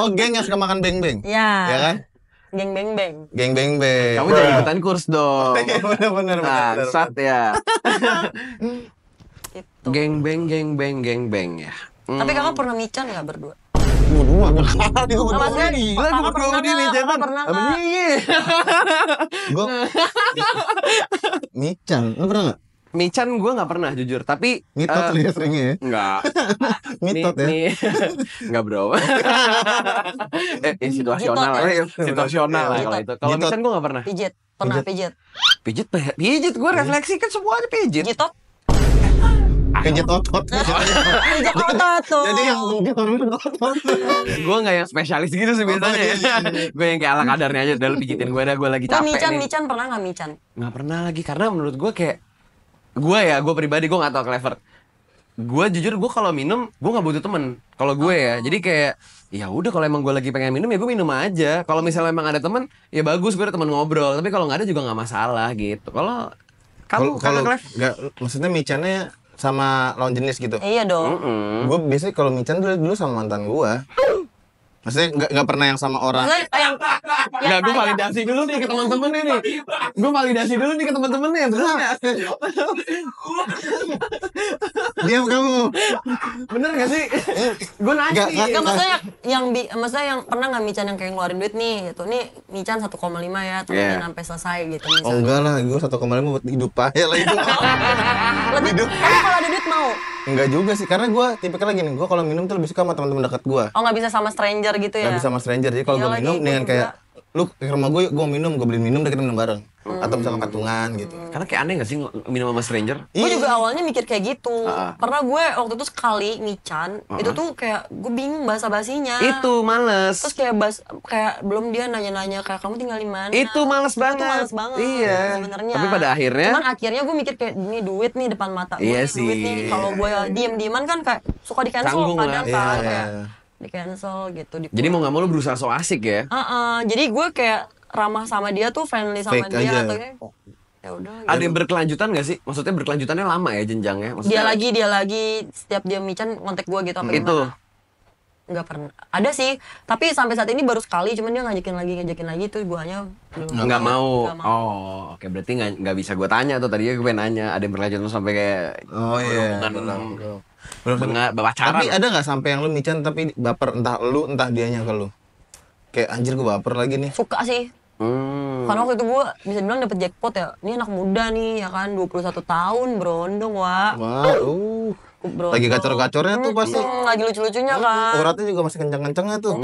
[SPEAKER 2] Oh, geng yang suka makan beng-beng.
[SPEAKER 3] Ya.
[SPEAKER 2] Ya kan?
[SPEAKER 3] Geng beng beng.
[SPEAKER 2] Geng beng-beng.
[SPEAKER 1] Kamu jangan ikutan kurs dong.
[SPEAKER 2] Bener.
[SPEAKER 1] Bangsat ya.
[SPEAKER 3] Gitu.
[SPEAKER 1] Geng beng ya.
[SPEAKER 3] Tapi kakak pernah mican nggak berdua?
[SPEAKER 2] Berdua.
[SPEAKER 3] Maksudnya,
[SPEAKER 2] Gila, gue berdua sama dia nih,
[SPEAKER 3] kakak
[SPEAKER 2] Cetan.
[SPEAKER 3] pernah
[SPEAKER 2] Sama
[SPEAKER 3] nggak?
[SPEAKER 2] dia. Gue mican, lu pernah nggak?
[SPEAKER 1] Mican gue nggak pernah jujur, tapi
[SPEAKER 2] Mitot lu ya seringnya ya?
[SPEAKER 1] nggak.
[SPEAKER 2] Mitot ya?
[SPEAKER 1] Nggak bro. Situasional
[SPEAKER 3] Mitot
[SPEAKER 1] lah.
[SPEAKER 3] ya?
[SPEAKER 1] Situasional lah kalau itu. Kalau
[SPEAKER 2] Mitot.
[SPEAKER 1] mican gue nggak pernah.
[SPEAKER 3] Pijit. Pernah pijit.
[SPEAKER 1] Pijit gue refleksi kan semuanya pijit.
[SPEAKER 3] Jitot.
[SPEAKER 2] Pijit otot.
[SPEAKER 3] Pijit otot tuh.
[SPEAKER 2] Jadi yang pijit otot.
[SPEAKER 1] Gue nggak yang spesialis gitu sih biasanya. Gue yang kayak ala kadarnya aja. Udah lu pijitin gue dah, gue lagi
[SPEAKER 3] Nah,
[SPEAKER 1] capek nih.
[SPEAKER 3] mican pernah nggak mican?
[SPEAKER 1] Nggak pernah lagi karena menurut gue kayak gue pribadi gue nggak tau clever. Gue jujur gue kalau minum gue nggak butuh temen. Kalau gue ya, jadi kayak ya udah kalau emang gue lagi pengen minum ya gue minum aja. Kalau misalnya emang ada temen ya bagus gue ada temen ngobrol. Tapi kalau nggak ada juga nggak masalah gitu. Kalau kamu
[SPEAKER 2] Kalau
[SPEAKER 1] Clef?
[SPEAKER 2] nggak, maksudnya micannya sama lawan jenis gitu.
[SPEAKER 3] Iya dong.
[SPEAKER 2] Gue biasanya kalau mican dulu sama mantan gue. Maksudnya nggak pernah yang sama orang.
[SPEAKER 3] Maksudnya yang
[SPEAKER 1] Enggak, gue validasi dulu nih ke teman-teman nih. Gue validasi dulu nih ke teman-temannya. Bener nggak?
[SPEAKER 2] Diam kamu.
[SPEAKER 1] Bener nggak sih? Gue nanya.
[SPEAKER 3] Enggak, maksudnya yang pernah nggak Mican yang kayak ngeluarin duit nih, gitu. Nih Mican 1,5 ya, temenin sampai selesai gitu misalnya.
[SPEAKER 2] Oh enggak lah, gue 1,5 buat hidup aja lah itu.
[SPEAKER 3] Lebih, tapi kalau ada duit mau?
[SPEAKER 2] Enggak juga sih, karena gue tipikal lagi nih, gue kalau minum tuh lebih suka sama teman-teman dekat gue.
[SPEAKER 3] Oh, nggak bisa sama stranger gitu ya?
[SPEAKER 2] Gak bisa sama stranger, jadi kalau
[SPEAKER 3] Iya
[SPEAKER 2] gue
[SPEAKER 3] lagi,
[SPEAKER 2] minum
[SPEAKER 3] gua
[SPEAKER 2] dengan
[SPEAKER 3] juga.
[SPEAKER 2] kayak lu ke rumah gue minum, gue beliin minum, dan kita minum bareng. Atau misalkan patungan gitu.
[SPEAKER 1] Karena kayak aneh nggak sih minum sama stranger?
[SPEAKER 3] Gue juga awalnya mikir kayak gitu.
[SPEAKER 1] Ah.
[SPEAKER 3] Pernah gue waktu itu sekali Mican, itu tuh kayak gue bingung bahasa basinya.
[SPEAKER 1] Itu males.
[SPEAKER 3] Terus kayak belum dia nanya-nanya kayak kamu tinggal di mana.
[SPEAKER 1] Itu males banget.
[SPEAKER 3] Itu males banget.
[SPEAKER 1] Iya.
[SPEAKER 3] Sebenarnya.
[SPEAKER 1] Tapi pada akhirnya.
[SPEAKER 3] Cuman akhirnya gue mikir kayak ini duit nih depan mata gue.
[SPEAKER 1] Iya
[SPEAKER 3] Duit
[SPEAKER 1] sih.
[SPEAKER 3] nih. Kalau gue diem-dieman kan kayak suka di cancel
[SPEAKER 1] Canggung lah.
[SPEAKER 3] kadang
[SPEAKER 2] Iya,
[SPEAKER 3] kan
[SPEAKER 2] iya.
[SPEAKER 3] kayak di cancel gitu.
[SPEAKER 1] Jadi mau nggak mau lu berusaha so asik ya?
[SPEAKER 3] Jadi gue kayak ramah sama dia tuh, friendly sama
[SPEAKER 2] Fake
[SPEAKER 3] dia
[SPEAKER 2] aja.
[SPEAKER 3] atau kayak ya udah.
[SPEAKER 1] Ada yang berkelanjutan nggak sih? Maksudnya berkelanjutannya lama ya jenjangnya? Maksudnya,
[SPEAKER 3] Dia lagi setiap dia Mican kontak gue gitu apa
[SPEAKER 1] itu.
[SPEAKER 3] gimana. Nggak pernah. Ada sih, tapi sampai saat ini baru sekali, cuman dia ngajakin lagi tuh guanya belum.
[SPEAKER 1] Nggak mau.
[SPEAKER 3] Nggak mau.
[SPEAKER 1] Oh, oke, berarti nggak bisa gue tanya tuh, tadinya gue pengen nanya. Ada yang berkelanjutan sampai kayak
[SPEAKER 2] Oh iya.
[SPEAKER 1] hubungan pacaran.
[SPEAKER 2] Tapi ada nggak sampai yang lu Mican tapi baper, entah lu entah dianya ke lu? Kayak anjir gue baper lagi nih.
[SPEAKER 3] Suka sih. Karena waktu itu gue bisa bilang dapet jackpot ya. Ini anak muda nih ya kan, 21 tahun, berondong, Wak.
[SPEAKER 2] Wah,
[SPEAKER 3] Berondong.
[SPEAKER 2] lagi gacor-gacornya tuh pasti.
[SPEAKER 3] Lagi lucu-lucunya kan.
[SPEAKER 2] Uratnya juga masih kenceng-kencengnya tuh.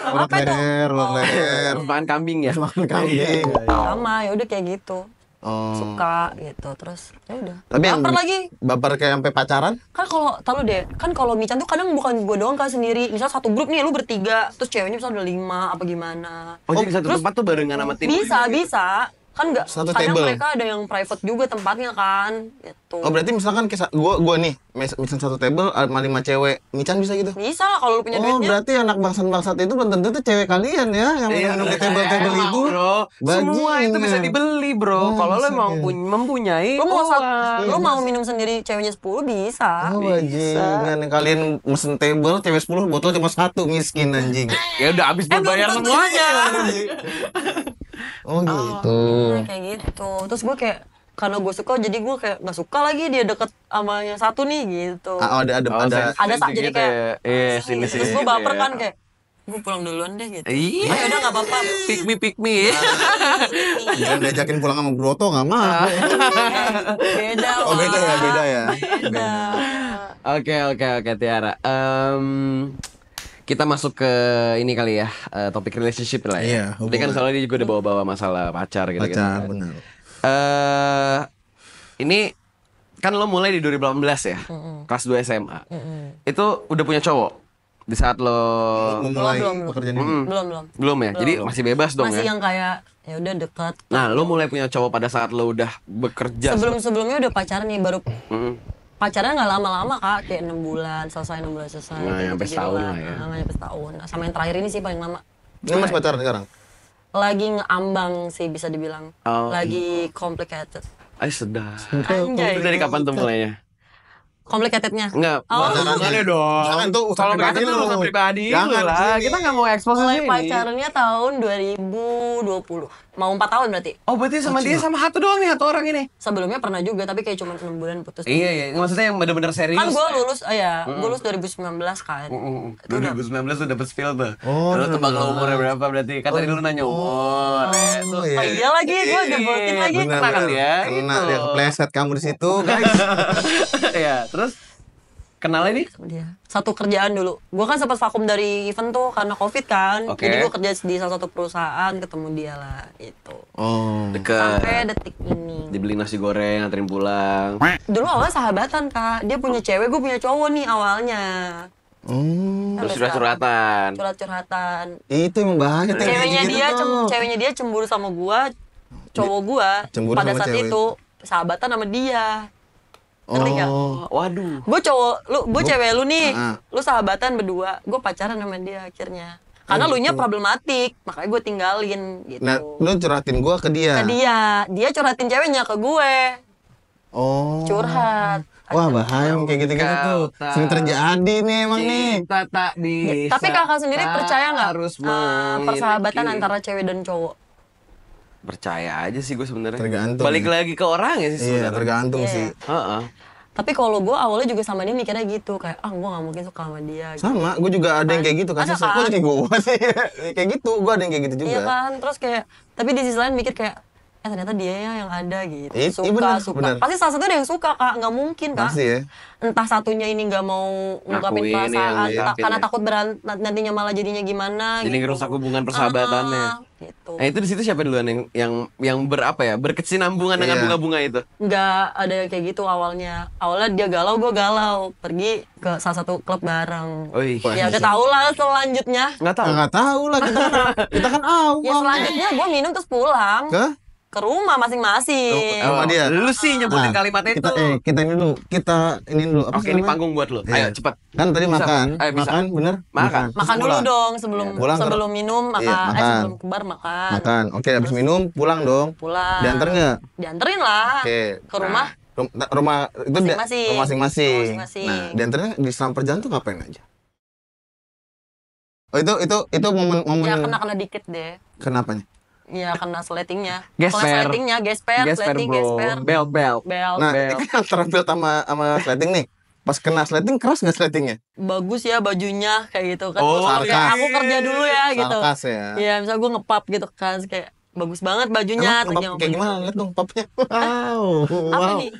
[SPEAKER 2] Urat
[SPEAKER 3] Apa itu?
[SPEAKER 2] leher.
[SPEAKER 1] Makan kambing ya?
[SPEAKER 2] Makan kambing.
[SPEAKER 3] Sama, ya udah kayak gitu.
[SPEAKER 2] Oh.
[SPEAKER 3] Suka gitu, terus ya udah.
[SPEAKER 2] Tapi yang
[SPEAKER 3] Baper lagi.
[SPEAKER 2] baper kayak sampai pacaran?
[SPEAKER 3] Kan kalau tahu deh, kan kalau Mican tuh kadang bukan gue doang kan sendiri. Misal satu grup nih lu bertiga, terus ceweknya misal udah 5 apa gimana.
[SPEAKER 1] Oh, jadi satu
[SPEAKER 3] terus
[SPEAKER 1] tempat tuh barengan sama tim?
[SPEAKER 3] Bisa. Kan enggak,
[SPEAKER 2] Satu
[SPEAKER 3] kadang
[SPEAKER 2] table.
[SPEAKER 3] mereka ada yang private juga tempatnya kan, gitu.
[SPEAKER 2] Oh berarti misalkan kayak gua nih, misal satu table sama 5 cewek, Mican bisa gitu?
[SPEAKER 3] Bisa lah kalau lu punya
[SPEAKER 2] Oh
[SPEAKER 3] duitnya.
[SPEAKER 2] berarti anak bangsat-bangsat itu belum tentu tuh cewek kalian ya yang minum di table-table itu.
[SPEAKER 1] Bro. Semua itu
[SPEAKER 2] Bajingan.
[SPEAKER 1] bisa dibeli, bro. Kalau lo emang mempunyai
[SPEAKER 3] Lu mau
[SPEAKER 1] uang.
[SPEAKER 3] lu mau minum sendiri ceweknya 10 bisa.
[SPEAKER 2] Oh bajingan, kalian mesen table cewek 10 botol cuma 1, miskin anjing.
[SPEAKER 1] Ya udah habis buat bayar semuanya.
[SPEAKER 2] Oh gitu.
[SPEAKER 3] Nah, kayak gitu. Terus gue kayak karena gue suka jadi gue kayak nggak suka lagi dia deket sama yang satu nih gitu.
[SPEAKER 2] Ada
[SPEAKER 3] Jadi
[SPEAKER 1] gitu
[SPEAKER 3] kayak
[SPEAKER 1] ya. Iya, sini
[SPEAKER 3] terus gue baper kan kayak gue pulang duluan deh gitu.
[SPEAKER 1] Iya.
[SPEAKER 3] Ya udah nggak apa-apa.
[SPEAKER 1] Pick me.
[SPEAKER 2] Jangan diajakin pulang sama Broto nggak mau.
[SPEAKER 3] Beda.
[SPEAKER 2] Oh beda ya, beda ya.
[SPEAKER 3] Beda.
[SPEAKER 1] Oke Tiara. Kita masuk ke ini kali ya, topik relationship lah
[SPEAKER 2] Iya,
[SPEAKER 1] ya. Tadi kan soalnya dia juga udah bawa-bawa masalah pacar gitu.
[SPEAKER 2] Pacar benar.
[SPEAKER 1] Ini kan lo mulai di 2018 ya, kelas 2 SMA. Itu udah punya cowok di saat lo
[SPEAKER 2] Memulai
[SPEAKER 3] Belum.
[SPEAKER 2] pekerjaan ini.
[SPEAKER 1] belum ya? Jadi masih bebas dong
[SPEAKER 3] Masih
[SPEAKER 1] ya.
[SPEAKER 3] yang kayak ya udah dekat.
[SPEAKER 1] Nah, lo mulai punya cowok pada saat lo udah bekerja.
[SPEAKER 3] Sebelumnya udah pacaran nih baru
[SPEAKER 1] Mm.
[SPEAKER 3] pacarnya nggak lama-lama kak, kayak 6 bulan selesai.
[SPEAKER 1] Nah,
[SPEAKER 3] Kayak
[SPEAKER 1] sampai
[SPEAKER 3] gitu
[SPEAKER 1] setahun
[SPEAKER 3] lah.
[SPEAKER 1] lah ya.
[SPEAKER 3] Nah, sampai setahun. Nah, sama yang terakhir ini sih paling lama.
[SPEAKER 2] Ini masih pacaran sekarang?
[SPEAKER 3] Lagi ngeambang sih bisa dibilang.
[SPEAKER 1] Oh.
[SPEAKER 3] Lagi complicated.
[SPEAKER 1] Ay, sedap.
[SPEAKER 3] Anjay.
[SPEAKER 1] Itu dari kapan tuh mulainya?
[SPEAKER 3] Complicatednya?
[SPEAKER 1] Enggak, pacarannya dong.
[SPEAKER 2] Jangan tuh usaha
[SPEAKER 1] Kalau
[SPEAKER 2] pribadi
[SPEAKER 1] pribadi
[SPEAKER 2] lu.
[SPEAKER 1] urusan pribadi lu
[SPEAKER 2] Jangan
[SPEAKER 1] lah.
[SPEAKER 2] di sini.
[SPEAKER 1] Kita nggak mau expose
[SPEAKER 3] Mulai
[SPEAKER 1] ini.
[SPEAKER 3] pacarannya tahun 2020. Mau 4 tahun berarti.
[SPEAKER 1] Oh, berarti sama dia sama satu doang nih, satu orang ini.
[SPEAKER 3] Sebelumnya pernah juga tapi kayak cuma 6 bulan putus.
[SPEAKER 1] Iya. Maksudnya yang bener-bener serius.
[SPEAKER 3] Kan gue lulus, gue lulus 2019 kan.
[SPEAKER 1] 2019 tuh dapet spill tuh.
[SPEAKER 2] Oh,
[SPEAKER 1] Lu tebak lo umurnya berapa berarti? Kan tadi lu nanya umur.
[SPEAKER 2] Oh iya.
[SPEAKER 3] Oh iya lagi, gue debutin lagi.
[SPEAKER 2] Benar,
[SPEAKER 1] Kena kan
[SPEAKER 2] benar.
[SPEAKER 1] ya?
[SPEAKER 2] Kena
[SPEAKER 1] Gitu.
[SPEAKER 2] dia kepleset kamu di situ, guys.
[SPEAKER 1] Iya, terus kenal ini?
[SPEAKER 3] Dia satu kerjaan dulu. Gue kan sempat vakum dari event tuh karena covid kan.
[SPEAKER 1] Oke.
[SPEAKER 3] Jadi gue kerja di salah satu perusahaan, ketemu dia lah itu.
[SPEAKER 2] Oh.
[SPEAKER 1] Deket.
[SPEAKER 3] Sampai detik ini.
[SPEAKER 1] Dibeli nasi goreng, nganterin pulang.
[SPEAKER 3] Dulu awalnya sahabatan kak. Dia punya cewek, gue punya cowok nih awalnya.
[SPEAKER 2] Oh.
[SPEAKER 1] Terus
[SPEAKER 3] Sampai
[SPEAKER 1] sudah
[SPEAKER 3] sekarang.
[SPEAKER 1] curhatan.
[SPEAKER 3] Curhat-curhatan.
[SPEAKER 2] Itu emang bahaya tuh.
[SPEAKER 3] Ceweknya dia cemburu sama gue, cowok gue.
[SPEAKER 2] Cemburu
[SPEAKER 3] Pada
[SPEAKER 2] sama
[SPEAKER 3] saat
[SPEAKER 2] cewek.
[SPEAKER 3] itu sahabatan sama dia. Ngerti nggak?
[SPEAKER 2] Oh.
[SPEAKER 1] Waduh.
[SPEAKER 3] Gue cewek lu nih,
[SPEAKER 2] Ah.
[SPEAKER 3] lu sahabatan berdua, gue pacaran sama dia akhirnya. Karena lu nya problematik, makanya gue tinggalin gitu.
[SPEAKER 2] Nah, lu curhatin gua ke dia.
[SPEAKER 3] Ke dia curhatin ceweknya ke gue,
[SPEAKER 2] Oh.
[SPEAKER 3] curhat.
[SPEAKER 2] Wah bahaya kayak gitu-gitu tuh. Sering terjadi nih emang nih.
[SPEAKER 1] Cinta tak bisa.
[SPEAKER 3] Tapi kakak sendiri percaya nggak
[SPEAKER 1] harus
[SPEAKER 3] persahabatan
[SPEAKER 1] memiliki.
[SPEAKER 3] antara cewek dan cowok?
[SPEAKER 1] Percaya aja sih gue sebenarnya.
[SPEAKER 2] Tergantung.
[SPEAKER 1] Balik lagi ke orang ya sih
[SPEAKER 2] Iya
[SPEAKER 1] sebenarnya.
[SPEAKER 2] tergantung
[SPEAKER 3] Iya.
[SPEAKER 2] sih.
[SPEAKER 1] Heeh.
[SPEAKER 3] Tapi kalau gue awalnya juga sama dia mikirnya gitu, kayak gue nggak mungkin suka sama dia. Gitu.
[SPEAKER 2] Sama, gue juga ada yang kayak gitu.
[SPEAKER 3] Ada
[SPEAKER 2] Kasih
[SPEAKER 3] kan?
[SPEAKER 2] kok kayak gue sih. Kayak gitu, gue ada yang kayak gitu juga.
[SPEAKER 3] Iya kan, terus kayak tapi di sisi lain mikir kayak ternyata dia yang ada gitu.
[SPEAKER 2] Iya,
[SPEAKER 3] Suka,
[SPEAKER 2] bener,
[SPEAKER 3] suka.
[SPEAKER 2] bener.
[SPEAKER 3] Pasti salah satu ada yang suka kak, nggak mungkin kak.
[SPEAKER 2] Pasti ya.
[SPEAKER 3] Entah satunya ini nggak mau ngungkapin
[SPEAKER 1] Ngakuin,
[SPEAKER 3] perasaan,
[SPEAKER 1] iya,
[SPEAKER 3] entah
[SPEAKER 1] ngungkapin
[SPEAKER 3] karena
[SPEAKER 1] ya.
[SPEAKER 3] takut nantinya malah jadinya gimana.
[SPEAKER 1] Jadi
[SPEAKER 3] gitu.
[SPEAKER 1] ngerusak hubungan persahabatannya.
[SPEAKER 3] Gitu.
[SPEAKER 1] Nah itu di situ siapa duluan yang berapa ya berkesinambungan dengan
[SPEAKER 2] Iya.
[SPEAKER 1] bunga-bunga itu?
[SPEAKER 3] Nggak ada yang kayak gitu awalnya. Awalnya dia galau, gue galau. Pergi ke salah satu klub bareng.
[SPEAKER 1] Wih.
[SPEAKER 3] Ya udah tau lah selanjutnya.
[SPEAKER 1] Nggak tahu.
[SPEAKER 2] Nggak tahu lah kita kan awam.
[SPEAKER 3] Ya selanjutnya gue minum terus pulang ke rumah masing-masing.
[SPEAKER 2] Sama dia.
[SPEAKER 1] Lu sih nyebutin
[SPEAKER 2] Nah,
[SPEAKER 1] kalimat itu.
[SPEAKER 2] kita ini dulu. Kita ini dulu. Apa
[SPEAKER 1] Oke,
[SPEAKER 2] sih
[SPEAKER 1] ini
[SPEAKER 2] namanya?
[SPEAKER 1] panggung buat lu.
[SPEAKER 2] Iya.
[SPEAKER 1] Ayo cepat.
[SPEAKER 2] Kan tadi
[SPEAKER 1] Bisa,
[SPEAKER 2] makan.
[SPEAKER 1] Pak. Bisa.
[SPEAKER 2] Makan bener?
[SPEAKER 1] Makan.
[SPEAKER 2] Terus
[SPEAKER 3] Makan dulu
[SPEAKER 2] pulang.
[SPEAKER 3] dong sebelum
[SPEAKER 2] Pulang ke-
[SPEAKER 3] sebelum minum
[SPEAKER 2] Iya, makan.
[SPEAKER 3] sebelum ke bar makan.
[SPEAKER 2] Makan. Oke, habis minum pulang dong.
[SPEAKER 3] Pulang.
[SPEAKER 2] Diantar nggak?
[SPEAKER 3] Dianterin lah.
[SPEAKER 2] Oke.
[SPEAKER 3] Ke rumah.
[SPEAKER 2] Rumah itu
[SPEAKER 3] Masing-masing.
[SPEAKER 2] rumah masing-masing.
[SPEAKER 3] Rumah masing-masing.
[SPEAKER 2] Nah, diantarnya di selama perjalanan tuh ngapain aja? Oh itu momen
[SPEAKER 3] Ya kena dikit deh.
[SPEAKER 2] kenapanya?
[SPEAKER 3] Ya kena sletingnya.
[SPEAKER 1] Gesper.
[SPEAKER 3] Kena sletingnya, gesper, sleting,
[SPEAKER 1] bro.
[SPEAKER 3] gesper.
[SPEAKER 1] Bel.
[SPEAKER 3] Bel.
[SPEAKER 2] Nah,
[SPEAKER 1] Bel.
[SPEAKER 2] itu kan terampil sama sleting nih. Pas kena sleting keras nggak sletingnya?
[SPEAKER 3] Bagus ya bajunya kayak gitu kan.
[SPEAKER 1] Oh,
[SPEAKER 3] Terus kayak
[SPEAKER 2] sarkas.
[SPEAKER 3] aku kerja dulu ya gitu.
[SPEAKER 2] Sarkas ya.
[SPEAKER 3] Iya, misalnya gue ngepap gitu kan kayak bagus banget bajunya.
[SPEAKER 2] Emang
[SPEAKER 3] tanya
[SPEAKER 2] kayak
[SPEAKER 3] sama
[SPEAKER 2] gimana? Lihat dong papnya. Wow.
[SPEAKER 3] Apa
[SPEAKER 2] Wow.
[SPEAKER 3] nih?